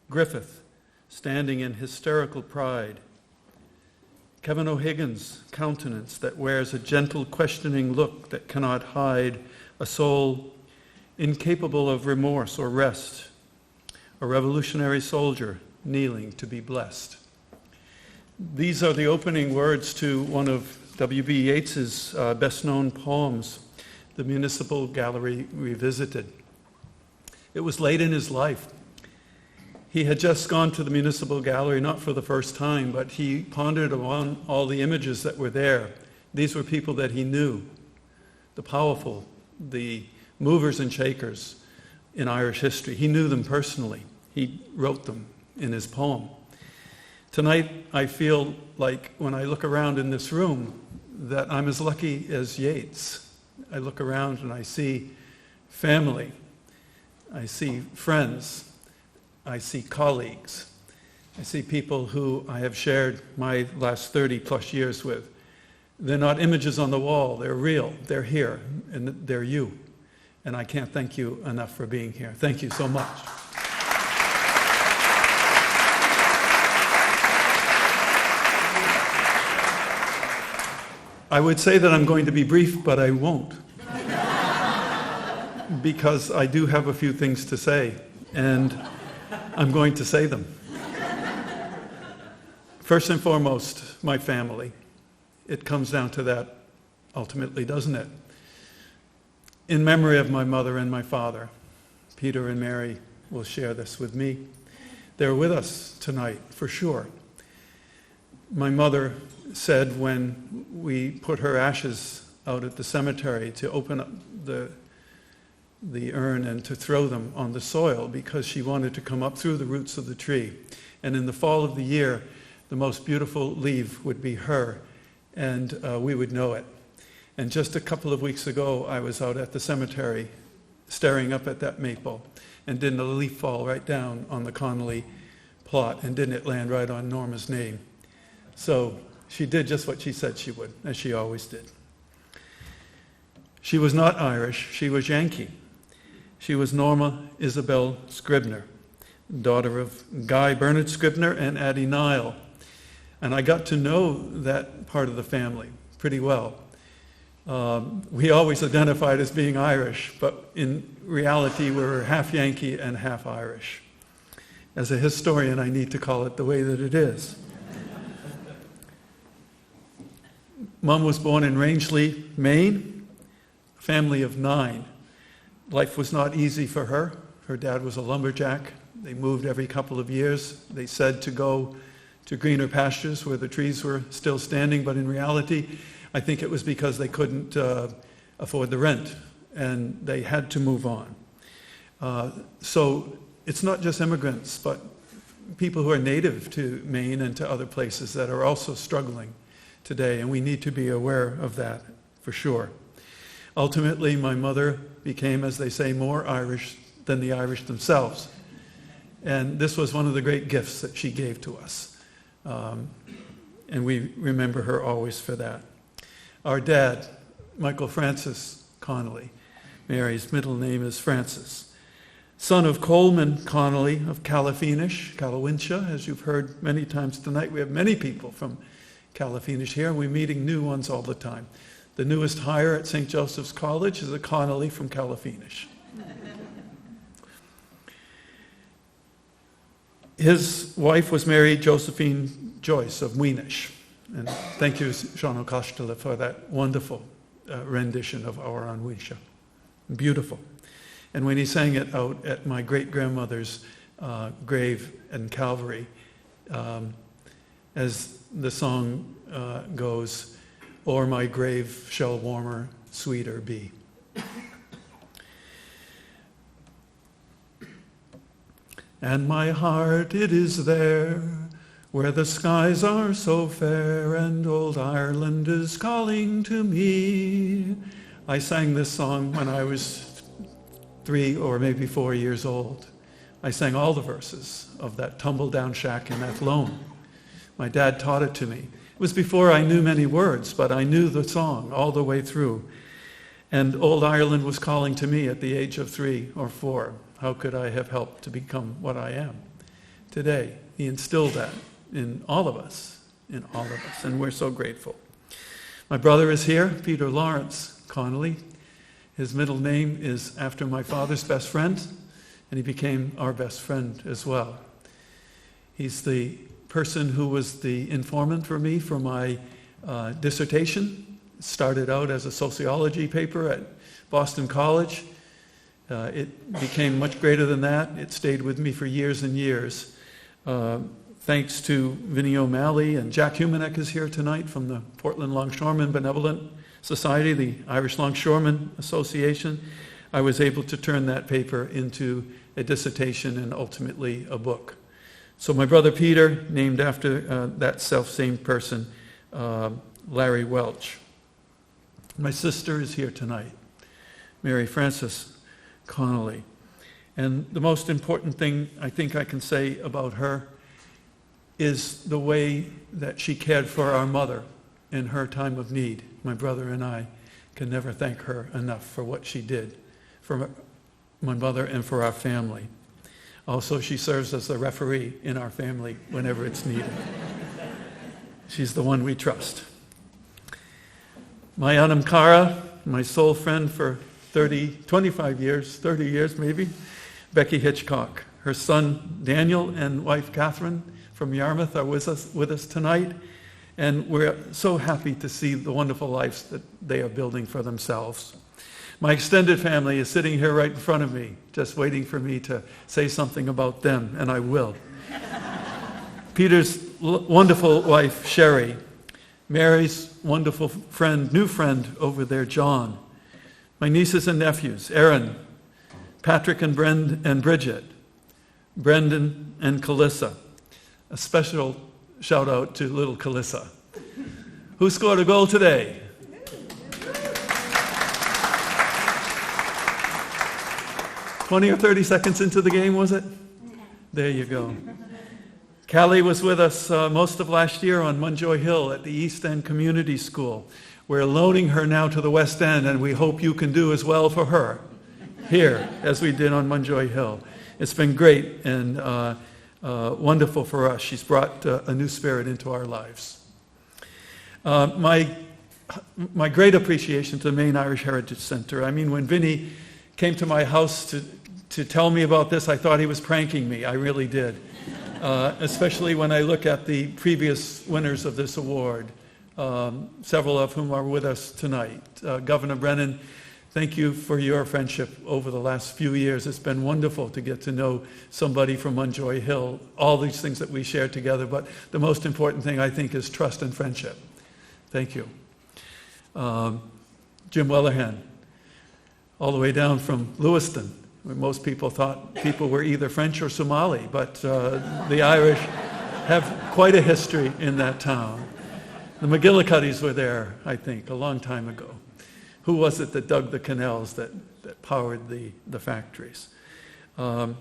Griffith standing in hysterical pride, Kevin O'Higgins' countenance that wears a gentle questioning look that cannot hide a soul incapable of remorse or rest, a revolutionary soldier kneeling to be blessed. These are the opening words to one of W.B. Yeats's best-known poems, The Municipal Gallery Revisited. It was late in his life. He had just gone to the Municipal Gallery, not for the first time, but he pondered on all the images that were there. These were people that he knew, the powerful, the movers and shakers in Irish history. He knew them personally. He wrote them in his poem. Tonight, I feel like when I look around in this room that I'm as lucky as Yeats. I look around and I see family, I see friends, I see colleagues, I see people who I have shared my last 30 plus years with. They're not images on the wall, they're real, they're here, and they're you. And I can't thank you enough for being here. Thank you so much. I would say that I'm going to be brief, but I won't. Because I do have a few things to say, and I'm going to say them. First and foremost, my family. It comes down to that ultimately, doesn't it? In memory of my mother and my father, Peter and Mary will share this with me. They're with us tonight, for sure. My mother said when we put her ashes out at the cemetery to open up the urn and to throw them on the soil, because she wanted to come up through the roots of the tree. And in the fall of the year, the most beautiful leaf would be her, and we would know it. And just a couple of weeks ago, I was out at the cemetery staring up at that maple, and didn't a leaf fall right down on the Connolly plot, and didn't it land right on Norma's name? So she did just what she said she would, as she always did. She was not Irish, she was Yankee. She was Norma Isabel Scribner, daughter of Guy Bernard Scribner and Addie Nile. And I got to know that part of the family pretty well. We always identified as being Irish, but in reality we were half Yankee and half Irish. As a historian, I need to call it the way that it is. Mom was born in Rangeley, Maine, a family of 9. Life was not easy for her. Her dad was a lumberjack. They moved every couple of years. They said to go to greener pastures where the trees were still standing, but in reality, I think it was because they couldn't afford the rent, and they had to move on. So it's not just immigrants, but people who are native to Maine and to other places that are also struggling today, and we need to be aware of that for sure. Ultimately, my mother became, as they say, more Irish than the Irish themselves. And this was one of the great gifts that she gave to us. And we remember her always for that. Our dad, Michael Francis Connolly, Mary's middle name is Francis, son of Coleman Connolly of Calafinish, Calawintia, as you've heard many times tonight. We have many people from Calafinish here, and we're meeting new ones all the time. The newest hire at St. Joseph's College is a Connolly from Calafinish. His wife was Mary Josephine Joyce of Weenish. And thank you, Sean O'Costela, for that wonderful rendition of Our An Wisha. Beautiful. And when he sang it out at my great-grandmother's grave in Calvary, as the song goes, "O'er my grave shall warmer, sweeter be." And my heart, it is there, where the skies are so fair, and old Ireland is calling to me. I sang this song when I was 3 or maybe 4 years old. I sang all the verses of that tumble-down shack in Athlone. My dad taught it to me. It was before I knew many words, but I knew the song all the way through. And old Ireland was calling to me at the age of 3 or 4. How could I have helped to become what I am today? He instilled that in all of us, and we're so grateful. My brother is here, Peter Lawrence Connolly. His middle name is after my father's best friend, and he became our best friend as well. He's the person who was the informant for me for my dissertation. It started out as a sociology paper at Boston College. It became much greater than that. It stayed with me for years and years. Thanks to Vinnie O'Malley, and Jack Humanek is here tonight from the Portland Longshoremen Benevolent Society, the Irish Longshoremen Association. I was able to turn that paper into a dissertation and ultimately a book. So my brother Peter, named after that self-same person, Larry Welch. My sister is here tonight, Mary Frances Connolly. And the most important thing I think I can say about her is the way that she cared for our mother in her time of need. My brother and I can never thank her enough for what she did for my mother and for our family. Also, she serves as the referee in our family whenever it's needed. She's the one we trust. My Anam Kara, my soul friend for 25 years, 30 years maybe, Becky Hitchcock. Her son Daniel and wife Catherine from Yarmouth are with us tonight, and we're so happy to see the wonderful lives that they are building for themselves. My extended family is sitting here right in front of me, just waiting for me to say something about them, and I will. Peter's wonderful wife, Sherry, Mary's wonderful friend, new friend over there, John, my nieces and nephews, Aaron, Patrick and Bridget, Brendan and Calissa. A special shout out to little Calissa. Who scored a goal today? 20 or 30 seconds into the game, was it? There you go. Callie was with us most of last year on Munjoy Hill at the East End Community School. We're loaning her now to the West End, and we hope you can do as well for her here as we did on Munjoy Hill. It's been great and wonderful for us. She's brought a new spirit into our lives. My great appreciation to the Maine Irish Heritage Center. I mean, when Vinny came to my house to tell me about this, I thought he was pranking me. I really did. Especially when I look at the previous winners of this award, several of whom are with us tonight. Governor Brennan, thank you for your friendship over the last few years. It's been wonderful to get to know somebody from Munjoy Hill, all these things that we shared together, but the most important thing, I think, is trust and friendship. Thank you. Jim Wellahan, all the way down from Lewiston, where most people thought people were either French or Somali, but the Irish have quite a history in that town. The McGillicuddies were there, I think, a long time ago. Who was it that dug the canals that powered the factories? How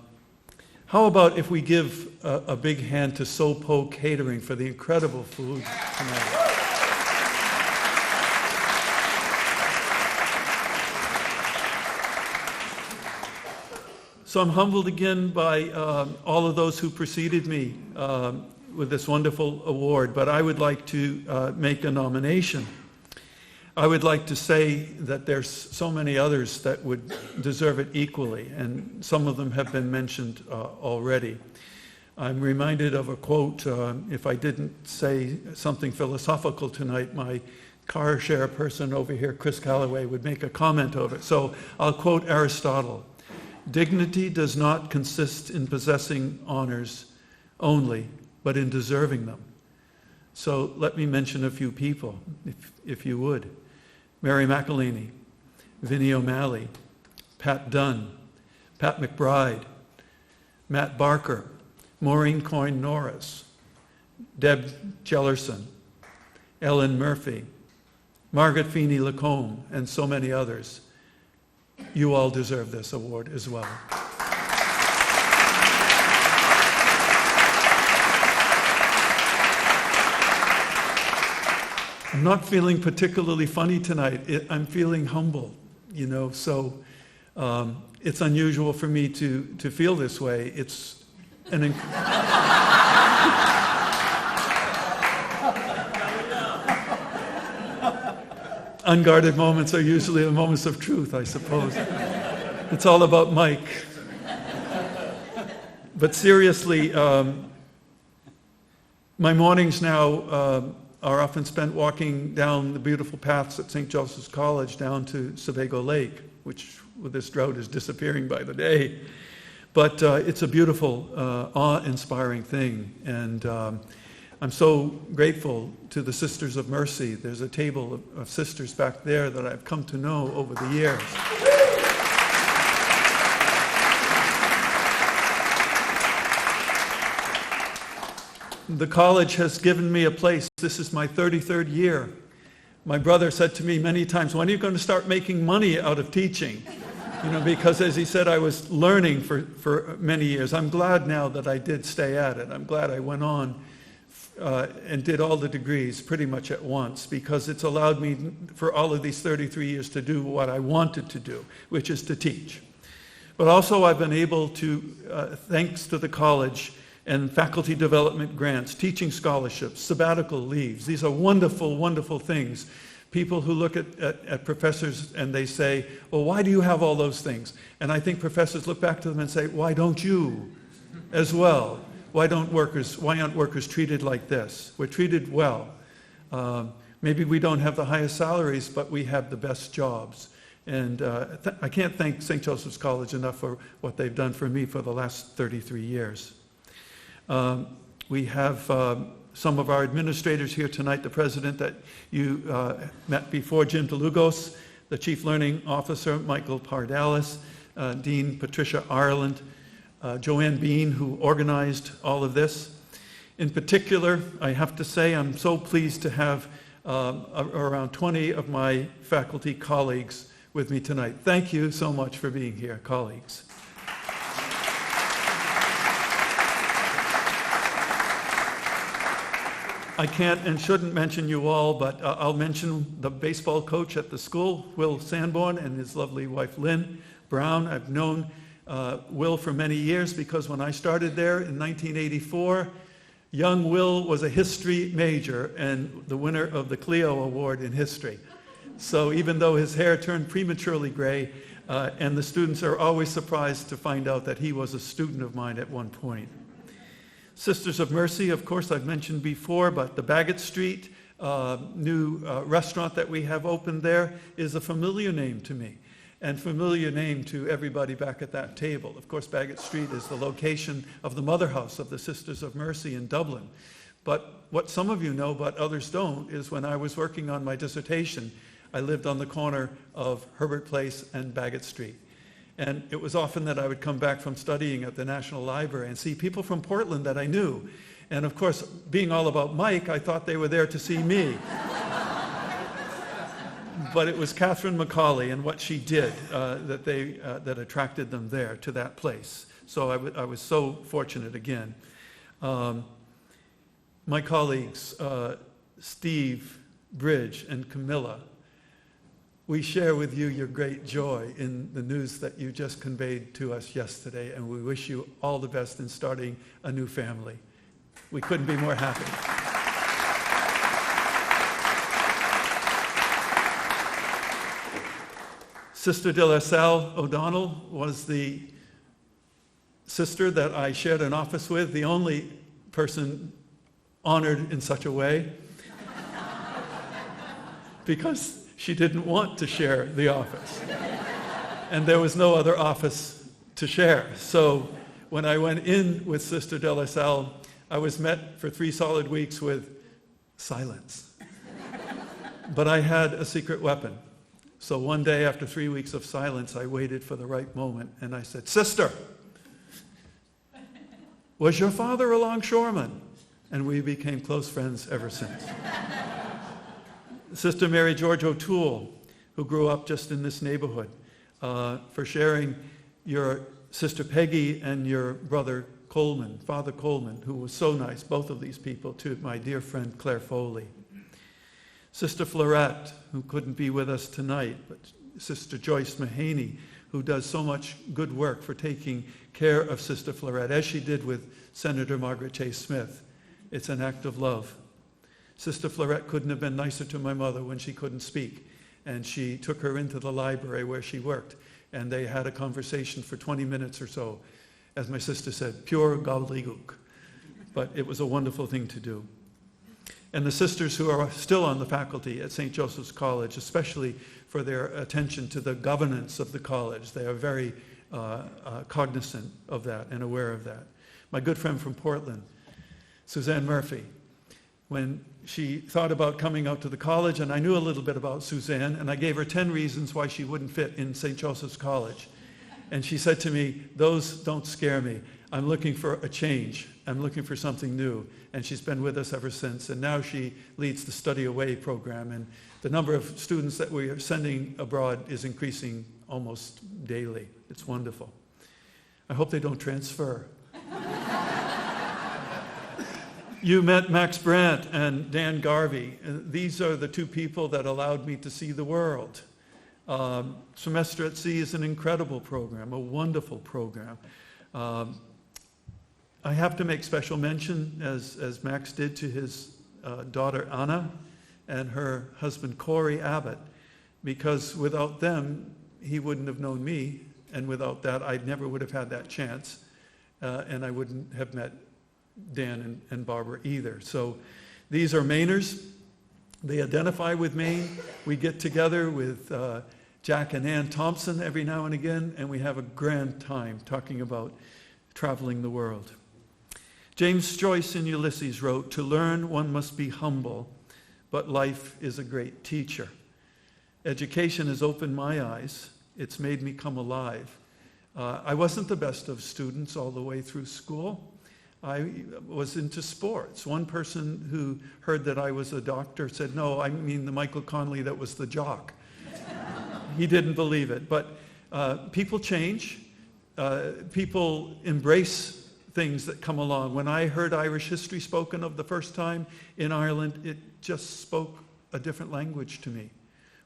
about if we give a big hand to Sopo Catering for the incredible food tonight? So I'm humbled again by all of those who preceded me with this wonderful award, but I would like to make a nomination. I would like to say that there's so many others that would deserve it equally, and some of them have been mentioned already. I'm reminded of a quote, if I didn't say something philosophical tonight, my car share person over here, Chris Calloway, would make a comment of it. So I'll quote Aristotle. Dignity does not consist in possessing honors only, but in deserving them. So let me mention a few people, if you would. Mary McElhaney, Vinnie O'Malley, Pat Dunn, Pat McBride, Matt Barker, Maureen Coyne Norris, Deb Jellerson, Ellen Murphy, Margaret Feeney Lacombe, and so many others. You all deserve this award as well. I'm not feeling particularly funny tonight. I'm feeling humble, so it's unusual for me to feel this way. It's an unguarded moments are usually the moments of truth, I suppose. It's all about Mike. But seriously, my mornings now are often spent walking down the beautiful paths at St. Joseph's College down to Sebago Lake, which with this drought is disappearing by the day. But it's a beautiful, awe-inspiring thing. And I'm so grateful to the Sisters of Mercy. There's a table of sisters back there that I've come to know over the years. The college has given me a place. This is my 33rd year. My brother said to me many times, when are you going to start making money out of teaching? Because as he said, I was learning for many years. I'm glad now that I did stay at it. I'm glad I went on and did all the degrees pretty much at once, because it's allowed me for all of these 33 years to do what I wanted to do, which is to teach. But also I've been able to, thanks to the college and faculty development grants, teaching scholarships, sabbatical leaves. These are wonderful, wonderful things. People who look at professors and they say, well, why do you have all those things? And I think professors look back to them and say, why don't you as well? Why aren't workers treated like this? We're treated well. Maybe we don't have the highest salaries, but we have the best jobs. And I can't thank St. Joseph's College enough for what they've done for me for the last 33 years. We have some of our administrators here tonight, the president that you met before, Jim DeLugos, the Chief Learning Officer, Michael Pardalis, Dean Patricia Ireland, Joanne Bean, who organized all of this. In particular, I have to say I'm so pleased to have around 20 of my faculty colleagues with me tonight. Thank you so much for being here, colleagues. I can't and shouldn't mention you all, but I'll mention the baseball coach at the school, Will Sanborn, and his lovely wife, Lynn Brown. I've known Will for many years because when I started there in 1984, young Will was a history major and the winner of the Clio Award in history. So even though his hair turned prematurely gray, and the students are always surprised to find out that he was a student of mine at one point. Sisters of Mercy, of course, I've mentioned before, but the Bagot Street new restaurant that we have opened there is a familiar name to me and familiar name to everybody back at that table. Of course, Bagot Street is the location of the Mother House of the Sisters of Mercy in Dublin. But what some of you know, but others don't, is when I was working on my dissertation, I lived on the corner of Herbert Place and Bagot Street. And it was often that I would come back from studying at the National Library and see people from Portland that I knew. And of course, being all about Mike, I thought they were there to see me. But it was Catherine Macaulay and what she did that attracted them there to that place. So I was so fortunate again. My colleagues, Steve, Bridge, and Camilla, we share with you your great joy in the news that you just conveyed to us yesterday, and we wish you all the best in starting a new family. We couldn't be more happy. Sister de la Salle O'Donnell was the sister that I shared an office with, the only person honored in such a way, because she didn't want to share the office. And there was no other office to share. So when I went in with Sister de la Salle, I was met for 3 solid weeks with silence. But I had a secret weapon. So one day after 3 weeks of silence, I waited for the right moment and I said, "Sister, was your father a longshoreman?" And we became close friends ever since. Sister Mary George O'Toole, who grew up just in this neighborhood, for sharing your Sister Peggy and your brother Coleman, Father Coleman, who was so nice, both of these people, to my dear friend Claire Foley. Sister Florette, who couldn't be with us tonight, but Sister Joyce Mahaney, who does so much good work for taking care of Sister Florette, as she did with Senator Margaret Chase Smith. It's an act of love. Sister Florette couldn't have been nicer to my mother when she couldn't speak, and she took her into the library where she worked, and they had a conversation for 20 minutes or so. As my sister said, pure gobbledygook. But it was a wonderful thing to do. And the sisters who are still on the faculty at St. Joseph's College, especially for their attention to the governance of the college, they are very cognizant of that and aware of that. My good friend from Portland, Suzanne Murphy, when she thought about coming out to the college, and I knew a little bit about Suzanne, and I gave her 10 reasons why she wouldn't fit in St. Joseph's College. And she said to me, "Those don't scare me. I'm looking for a change. I'm looking for something new." And she's been with us ever since. And now she leads the Study Away program. And the number of students that we are sending abroad is increasing almost daily. It's wonderful. I hope they don't transfer. You met Max Brandt and Dan Garvey. These are the two people that allowed me to see the world. Semester at Sea is an incredible program, a wonderful program. I have to make special mention, as Max did, to his daughter Anna and her husband Corey Abbott, because without them, he wouldn't have known me, and without that, I never would have had that chance, and I wouldn't have met Dan and Barbara either. So these are Mainers. They identify with Maine. We get together with Jack and Ann Thompson every now and again, and we have a grand time talking about traveling the world. James Joyce in Ulysses wrote, "To learn one must be humble, but life is a great teacher." Education has opened my eyes. It's made me come alive. I wasn't the best of students all the way through school. I was into sports. One person who heard that I was a doctor said, "No, I mean the Michael Connolly that was the jock." He didn't believe it. But people change. People embrace things that come along. When I heard Irish history spoken of the first time in Ireland, it just spoke a different language to me.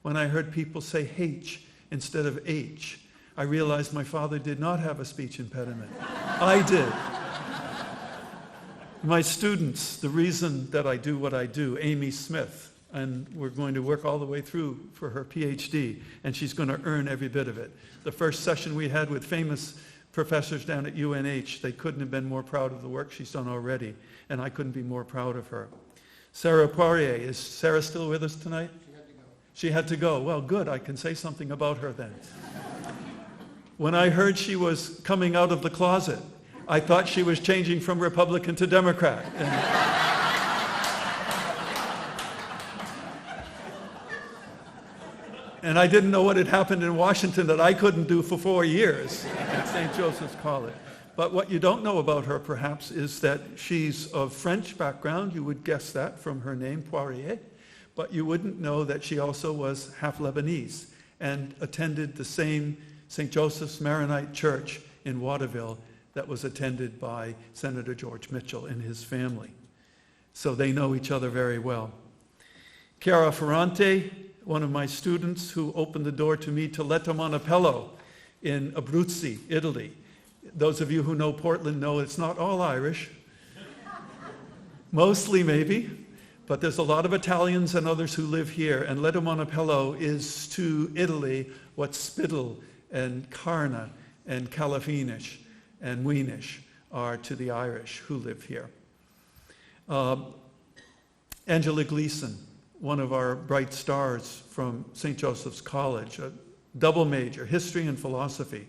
When I heard people say H instead of H, I realized my father did not have a speech impediment. I did. My students, the reason that I do what I do, Amy Smith, and we're going to work all the way through for her PhD, and she's going to earn every bit of it. The first session we had with famous professors down at UNH, they couldn't have been more proud of the work she's done already, and I couldn't be more proud of her. Sarah Poirier, is Sarah still with us tonight? She had to go. Well, good, I can say something about her then. When I heard she was coming out of the closet, I thought she was changing from Republican to Democrat. And I didn't know what had happened in Washington that I couldn't do for 4 years at St. Joseph's College. But what you don't know about her, perhaps, is that she's of French background. You would guess that from her name, Poirier. But you wouldn't know that she also was half Lebanese and attended the same St. Joseph's Maronite Church in Waterville that was attended by Senator George Mitchell and his family. So they know each other very well. Chiara Ferrante, one of my students who opened the door to me to Letto Montepello in Abruzzi, Italy. Those of you who know Portland know it's not all Irish. Mostly maybe, but there's a lot of Italians and others who live here, and Letto Montepello is to Italy what Spittle and Carna and Calafinish and Weenish are to the Irish who live here. Angela Gleason, one of our bright stars from St. Joseph's College, a double major, history and philosophy,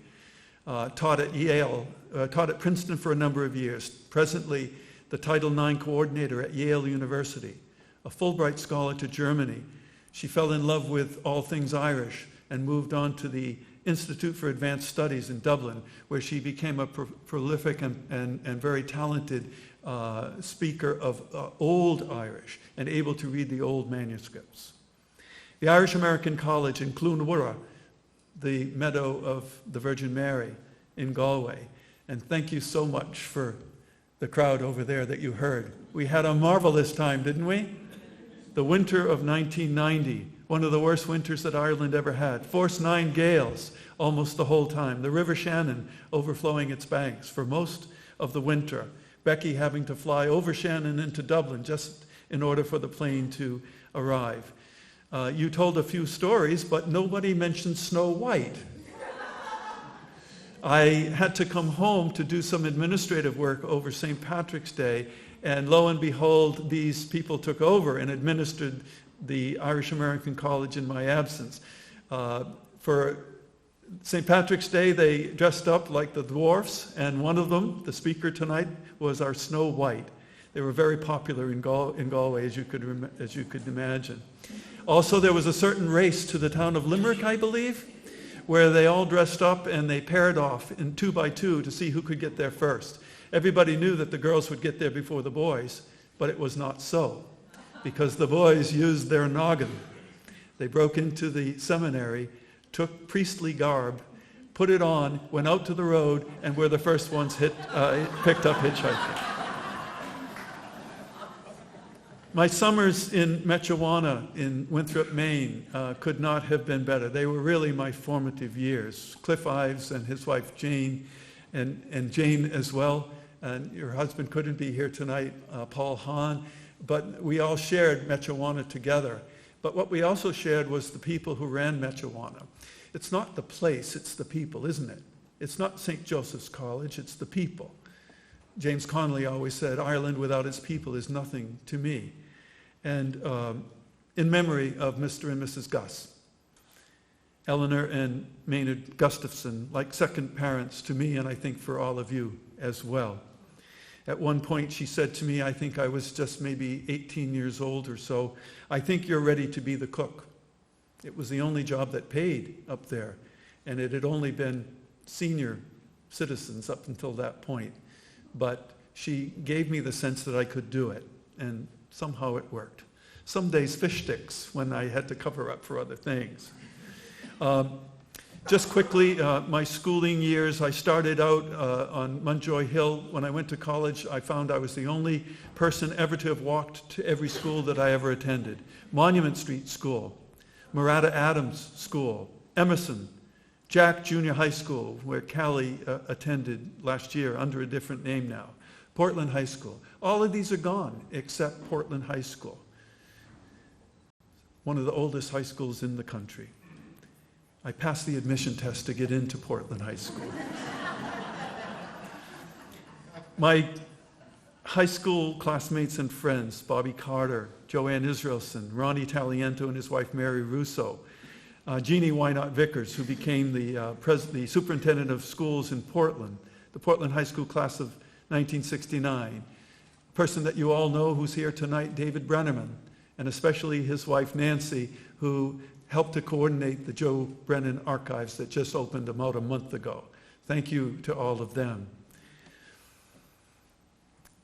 taught at Yale, taught at Princeton for a number of years, presently the Title IX coordinator at Yale University, a Fulbright scholar to Germany. She fell in love with all things Irish and moved on to the Institute for Advanced Studies in Dublin, where she became a prolific and very talented speaker of Old Irish and able to read the old manuscripts. The Irish American College in Clonmara, the meadow of the Virgin Mary in Galway. And thank you so much for the crowd over there that you heard. We had a marvelous time, didn't we? The winter of 1990, one of the worst winters that Ireland ever had. Force 9 gales almost the whole time. The River Shannon overflowing its banks for most of the winter. Becky having to fly over Shannon into Dublin just in order for the plane to arrive. You told a few stories, but nobody mentioned Snow White. I had to come home to do some administrative work over St. Patrick's Day, and lo and behold, these people took over and administered the Irish American College in my absence. For St. Patrick's Day, they dressed up like the dwarfs, and one of them, the speaker tonight, was our Snow White. They were very popular in Galway, as you could imagine. Also, there was a certain race to the town of Limerick, I believe, where they all dressed up and they paired off in 2 by 2 to see who could get there first. Everybody knew that the girls would get there before the boys, but it was not so, because the boys used their noggin. They broke into the seminary, took priestly garb, put it on, went out to the road, and were the first ones picked up hitchhiking. My summers in Mechawana in Winthrop, Maine could not have been better. They were really my formative years. Cliff Ives and his wife Jane, and Jane as well. And your husband couldn't be here tonight, Paul Hahn, but we all shared Mechawana together. But what we also shared was the people who ran Mechawana. It's not the place, it's the people, isn't it? It's not St. Joseph's College, it's the people. James Connolly always said, Ireland without its people is nothing to me. And in memory of Mr. and Mrs. Gus, Eleanor and Maynard Gustafson, like second parents to me, and I think for all of you as well. At one point she said to me, I think I was just maybe 18 years old or so, I think you're ready to be the cook. It was the only job that paid up there, and it had only been senior citizens up until that point. But she gave me the sense that I could do it, and somehow it worked. Some days fish sticks when I had to cover up for other things. Just quickly, my schooling years, I started out on Munjoy Hill. When I went to college, I found I was the only person ever to have walked to every school that I ever attended. Monument Street School, Murata Adams School, Emerson, Jack Junior High School, where Callie attended last year under a different name now, Portland High School. All of these are gone except Portland High School, one of the oldest high schools in the country. I passed the admission test to get into Portland High School. My high school classmates and friends, Bobby Carter, Joanne Israelson, Ronnie Taliento and his wife Mary Russo, Jeannie Wynot Vickers, who became the superintendent of schools in Portland, the Portland High School class of 1969. A person that you all know who's here tonight, David Brennerman, and especially his wife Nancy, who helped to coordinate the Joe Brennan Archives that just opened about a month ago. Thank you to all of them.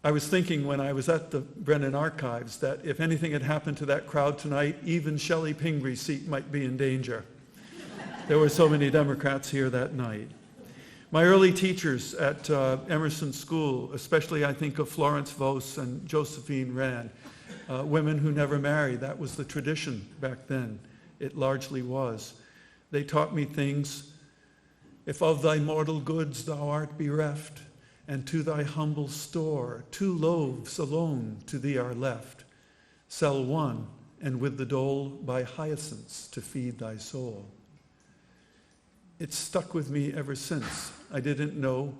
I was thinking when I was at the Brennan Archives that if anything had happened to that crowd tonight, even Shelley Pingree's seat might be in danger. There were so many Democrats here that night. My early teachers at Emerson School, especially I think of Florence Vos and Josephine Rand, women who never married. That was the tradition back then. It largely was. They taught me things. If of thy mortal goods thou art bereft, and to thy humble store 2 loaves alone to thee are left, sell one, and with the dole buy hyacinths to feed thy soul. It's stuck with me ever since. I didn't know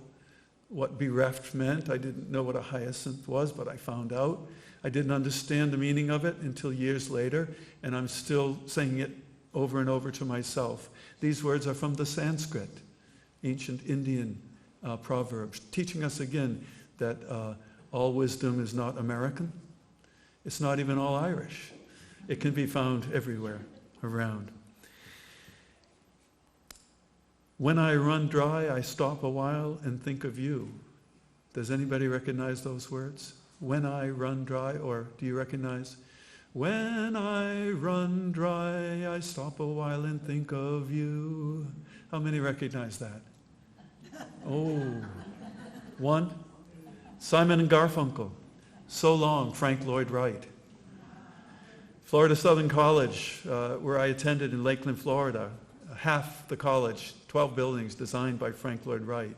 what bereft meant. I didn't know what a hyacinth was, but I found out. I didn't understand the meaning of it until years later, and I'm still saying it over and over to myself. These words are from the Sanskrit, ancient Indian proverbs, teaching us again that all wisdom is not American. It's not even all Irish. It can be found everywhere around. When I run dry, I stop a while and think of you. Does anybody recognize those words? When I run dry, or do you recognize? When I run dry, I stop a while and think of you. How many recognize that? Oh, one. Simon and Garfunkel, So Long, Frank Lloyd Wright. Florida Southern College, where I attended in Lakeland, Florida, half the college, 12 buildings designed by Frank Lloyd Wright.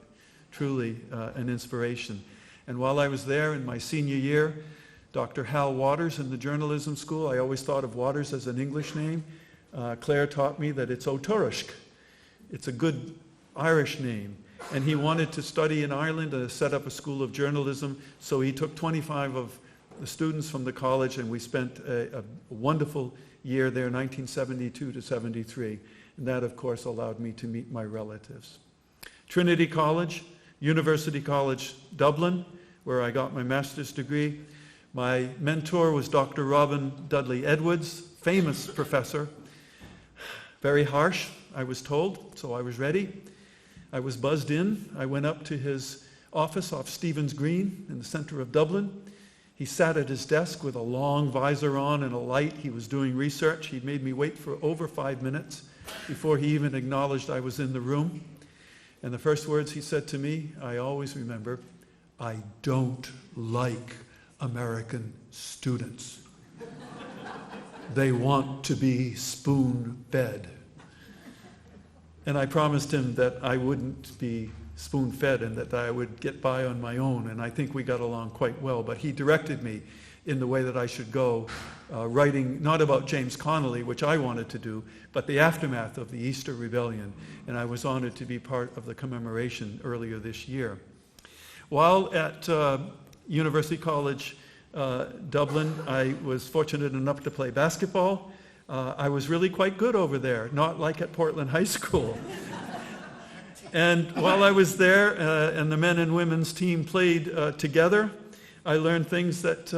Truly an inspiration. And while I was there in my senior year, Dr. Hal Waters in the journalism school, I always thought of Waters as an English name. Claire taught me that it's O'Turushk. It's a good Irish name. And he wanted to study in Ireland and set up a school of journalism, so he took 25 of the students from the college, and we spent a wonderful year there, 1972 to 73. And that, of course, allowed me to meet my relatives. Trinity College, University College Dublin, where I got my master's degree. My mentor was Dr. Robin Dudley Edwards, famous professor. Very harsh, I was told, so I was ready. I was buzzed in. I went up to his office off Stephen's Green in the center of Dublin. He sat at his desk with a long visor on and a light. He was doing research. He made me wait for over 5 minutes before he even acknowledged I was in the room. And the first words he said to me, I always remember, I don't like American students. They want to be spoon-fed. And I promised him that I wouldn't be spoon-fed and that I would get by on my own. And I think we got along quite well. But he directed me in the way that I should go, writing not about James Connolly, which I wanted to do, but the aftermath of the Easter Rebellion. And I was honored to be part of the commemoration earlier this year. While at University College Dublin, I was fortunate enough to play basketball. I was really quite good over there, not like at Portland High School. And while I was there and the men and women's team played together, I learned things that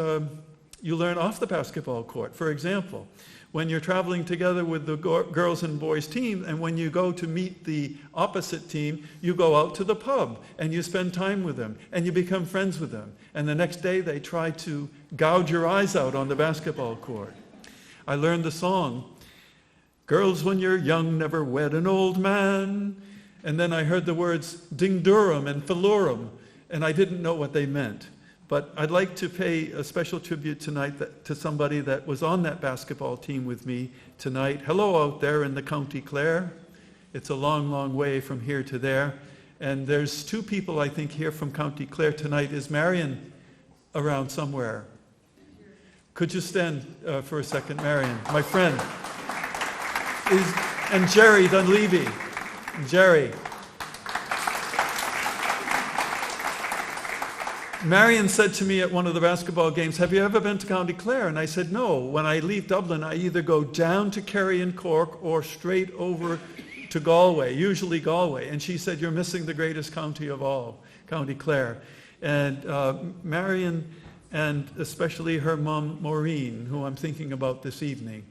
you learn off the basketball court. For example, when you're traveling together with the girls and boys team, and when you go to meet the opposite team, you go out to the pub and you spend time with them and you become friends with them. And the next day they try to gouge your eyes out on the basketball court. I learned the song, "Girls, when you're young, never wed an old man." And then I heard the words ding durum and philurum, and I didn't know what they meant. But I'd like to pay a special tribute tonight to somebody that was on that basketball team with me tonight. Hello out there in the County Clare. It's a long, long way from here to there. And there's two people I think here from County Clare tonight. Is Marion around somewhere? Could you stand for a second, Marion, my friend? And Jerry Dunleavy. Jerry. Marion said to me at one of the basketball games, "Have you ever been to County Clare?" And I said, "No. When I leave Dublin, I either go down to Kerry and Cork or straight over to Galway, usually Galway." And she said, "You're missing the greatest county of all, County Clare." And Marion, and especially her mom, Maureen, who I'm thinking about this evening,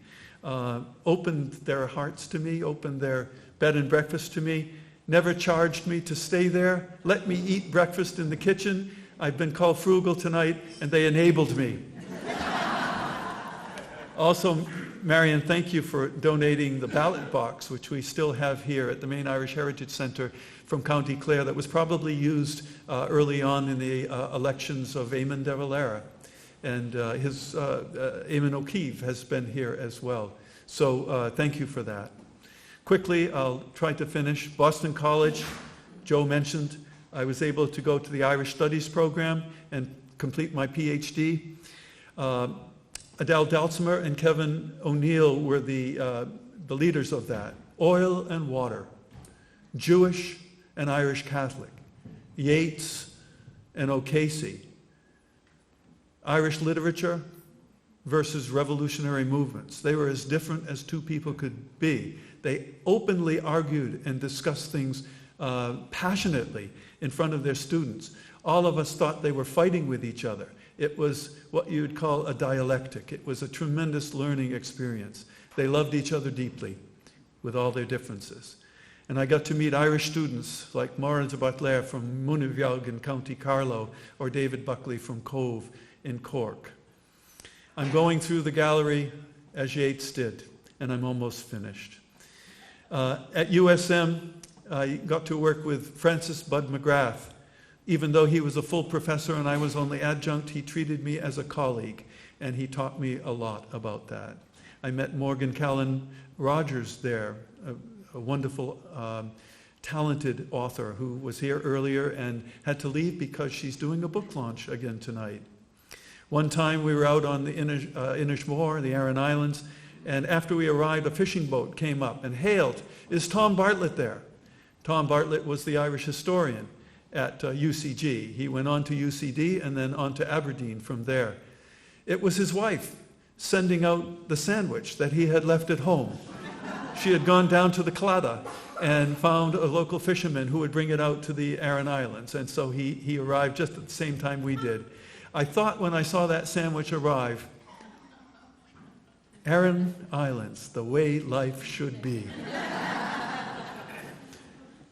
opened their hearts to me, opened their bed and breakfast to me, never charged me to stay there, let me eat breakfast in the kitchen. I've been called frugal tonight, and they enabled me. Also, Marion, thank you for donating the ballot box, which we still have here at the Maine Irish Heritage Centre from County Clare, that was probably used early on in the elections of Eamon de Valera. And Eamon O'Keefe has been here as well. So thank you for that. Quickly, I'll try to finish. Boston College, Joe mentioned, I was able to go to the Irish Studies program and complete my PhD. Adele Dalsmer and Kevin O'Neill were the leaders of that. Oil and water, Jewish and Irish Catholic, Yeats and O'Casey, Irish literature versus revolutionary movements. They were as different as two people could be. They openly argued and discussed things passionately in front of their students. All of us thought they were fighting with each other. It was what you would call a dialectic. It was a tremendous learning experience. They loved each other deeply with all their differences. And I got to meet Irish students like Maura de Butler from Moonavieag in County Carlow or David Buckley from Cove in Cork. I'm going through the gallery as Yeats did, and I'm almost finished. At USM, I got to work with Francis Bud McGrath. Even though he was a full professor and I was only adjunct, he treated me as a colleague, and he taught me a lot about that. I met Morgan Callan Rogers there, a wonderful, talented author who was here earlier and had to leave because she's doing a book launch again tonight. One time we were out on the Inishmore, the Aran Islands, and after we arrived, a fishing boat came up and hailed, "Is Tom Bartlett there?" Tom Bartlett was the Irish historian at UCG. He went on to UCD and then on to Aberdeen from there. It was his wife sending out the sandwich that he had left at home. She had gone down to the Claddagh and found a local fisherman who would bring it out to the Aran Islands, and so he arrived just at the same time we did. I thought when I saw that sandwich arrive, Aran Islands, the way life should be.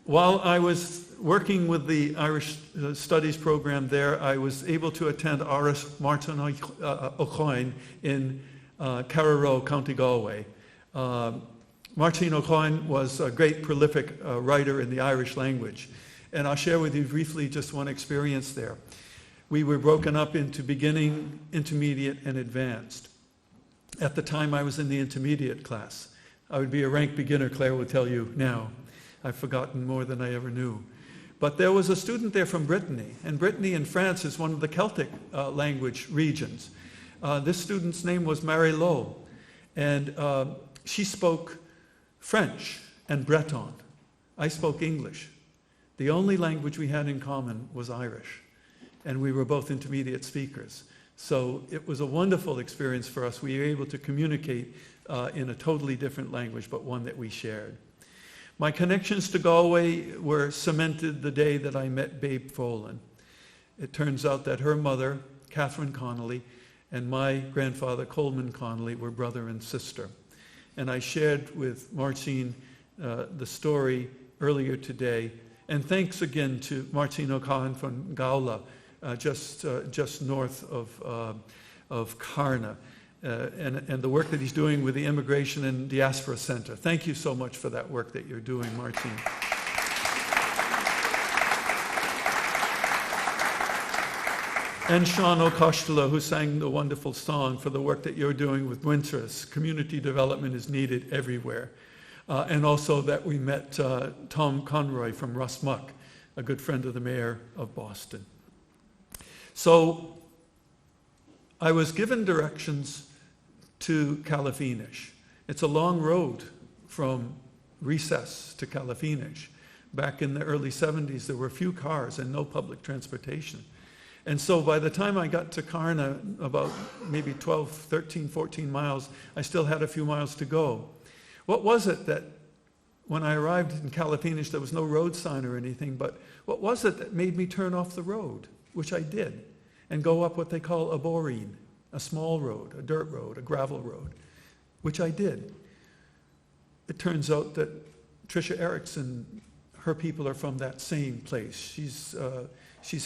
While I was working with the Irish Studies program there, I was able to attend Áras Martin O'Coin in Carraroe, County Galway. Martin O'Coin was a great prolific writer in the Irish language. And I'll share with you briefly just one experience there. We were broken up into beginning, intermediate, and advanced. At the time I was in the intermediate class. I would be a rank beginner, Claire will tell you now. I've forgotten more than I ever knew. But there was a student there from Brittany, and Brittany in France is one of the Celtic language regions. This student's name was Marie Lowe, and she spoke French and Breton. I spoke English. The only language we had in common was Irish, and we were both intermediate speakers. So it was a wonderful experience for us. We were able to communicate in a totally different language, but one that we shared. My connections to Galway were cemented the day that I met Babe Folin. It turns out that her mother, Catherine Connolly, and my grandfather, Coleman Connolly, were brother and sister. And I shared with Marcin the story earlier today. And thanks again to Marcin O'Cahon from Gowla, just north of Carna, and the work that he's doing with the Immigration and Diaspora Center. Thank you so much for that work that you're doing, Marcin. And Sean O'Costello, who sang the wonderful song, for the work that you're doing with Winthrop. Community development is needed everywhere. And also that we met Tom Conroy from Russmuck, a good friend of the mayor of Boston. So I was given directions to Calafinish. It's a long road from Recess to Calafinish. Back in the early 70s, there were few cars and no public transportation. And so by the time I got to Carna, about maybe 12, 13, 14 miles, I still had a few miles to go. What was it that, when I arrived in Calafinish, there was no road sign or anything, but what was it that made me turn off the road, which I did, and go up what they call a boreen, a small road, a dirt road, a gravel road, which I did. It turns out that Tricia Erickson, her people are from that same place. She's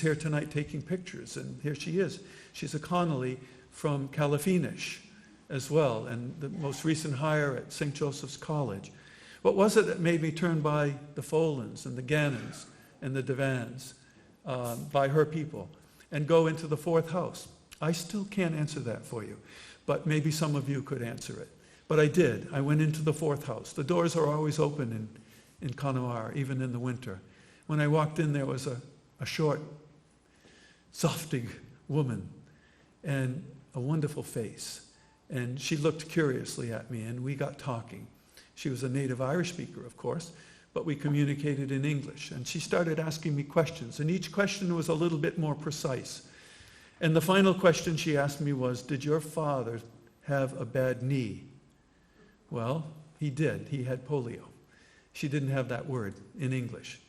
here tonight taking pictures, and here she is. She's a Connolly from Calafinish as well, and the most recent hire at St. Joseph's College. What was it that made me turn by the Folins and the Gannons and the Devans, by her people, and go into the fourth house? I still can't answer that for you, but maybe some of you could answer it. But I did. I went into the fourth house. The doors are always open in Connemara, even in the winter. When I walked in, there was a short, softig woman and a wonderful face. And she looked curiously at me, and we got talking. She was a native Irish speaker, of course, but we communicated in English. And she started asking me questions, and each question was a little bit more precise. And the final question she asked me was, did your father have a bad knee? Well, he did. He had polio. She didn't have that word in English.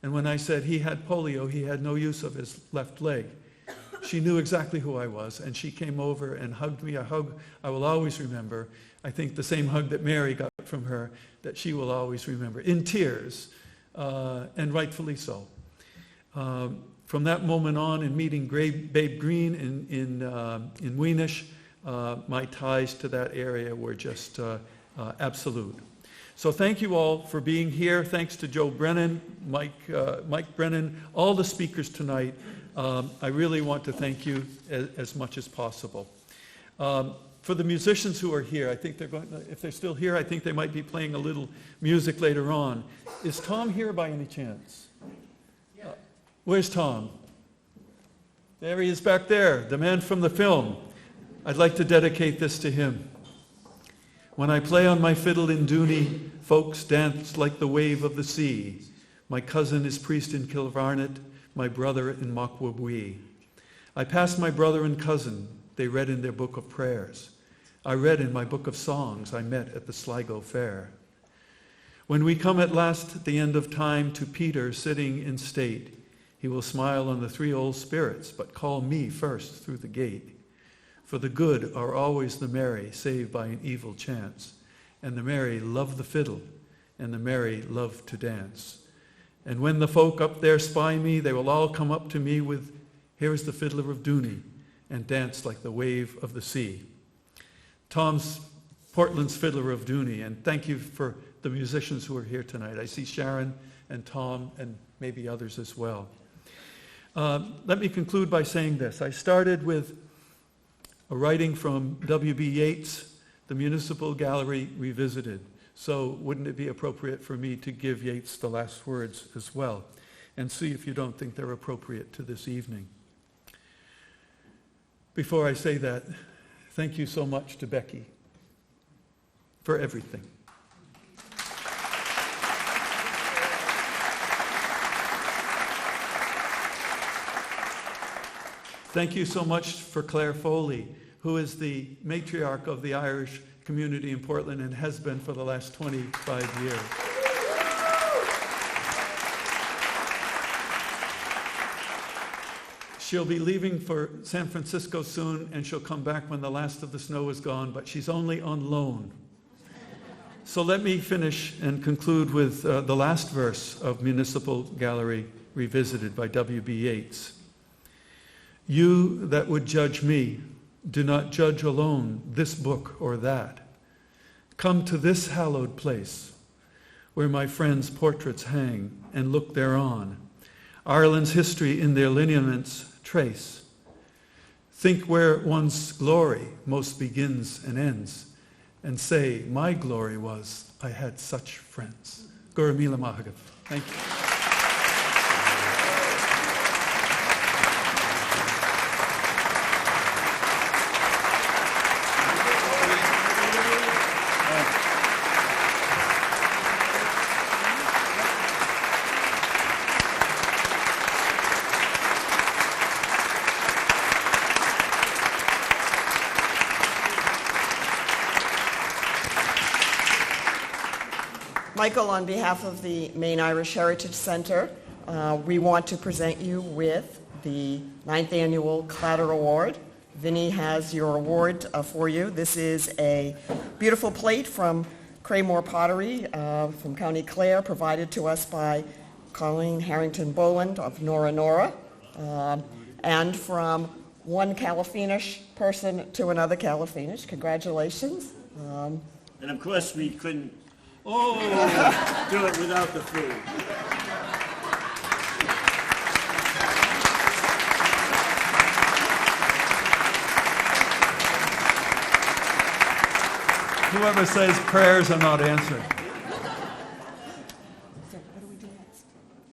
And when I said he had polio, he had no use of his left leg, she knew exactly who I was, and she came over and hugged me, a hug I will always remember. I think the same hug that Mary got from her, that she will always remember, in tears, and rightfully so. From that moment on, in meeting Babe Green in Weenish, my ties to that area were just absolute. So thank you all for being here. Thanks to Joe Brennan, Mike Brennan, all the speakers tonight. I really want to thank you as much as possible. For the musicians who are here, I think if they're still here, I think they might be playing a little music later on. Is Tom here by any chance? Where's Tom? There he is back there, the man from the film. I'd like to dedicate this to him. When I play on my fiddle in Dooney, folks dance like the wave of the sea. My cousin is priest in Kilvarnet, my brother in Machwabwee. I passed my brother and cousin. They read in their book of prayers. I read in my book of songs I met at the Sligo Fair. When we come at last at the end of time to Peter sitting in state, he will smile on the three old spirits, but call me first through the gate. For the good are always the merry, save by an evil chance. And the merry love the fiddle, and the merry love to dance. And when the folk up there spy me, they will all come up to me with, "Here's the fiddler of Dooney," and dance like the wave of the sea. Tom's Portland's Fiddler of Dooney, and thank you for the musicians who are here tonight. I see Sharon and Tom and maybe others as well. Let me conclude by saying this. I started with a writing from W.B. Yeats, The Municipal Gallery Revisited. So wouldn't it be appropriate for me to give Yeats the last words as well, and see if you don't think they're appropriate to this evening. Before I say that, thank you so much to Becky for everything. Thank you so much for Claire Foley, who is the matriarch of the Irish community in Portland and has been for the last 25 years. She'll be leaving for San Francisco soon, and she'll come back when the last of the snow is gone, but she's only on loan. So let me finish and conclude with the last verse of Municipal Gallery Revisited by W.B. Yeats. You that would judge me, do not judge alone this book or that. Come to this hallowed place, where my friends' portraits hang, and look thereon. Ireland's history in their lineaments trace. Think where one's glory most begins and ends, and say, my glory was, I had such friends. Gura Mila Mahagav. Thank you. Michael, on behalf of the Maine Irish Heritage Center, we want to present you with the 9th Annual Claddagh Award. Vinny has your award for you. This is a beautiful plate from Craymore Pottery from County Clare, provided to us by Colleen Harrington Boland of Nora Nora, and from one Califinish person to another Califinish. Congratulations. And of course we couldn't do it without the food. Whoever says prayers are not answered.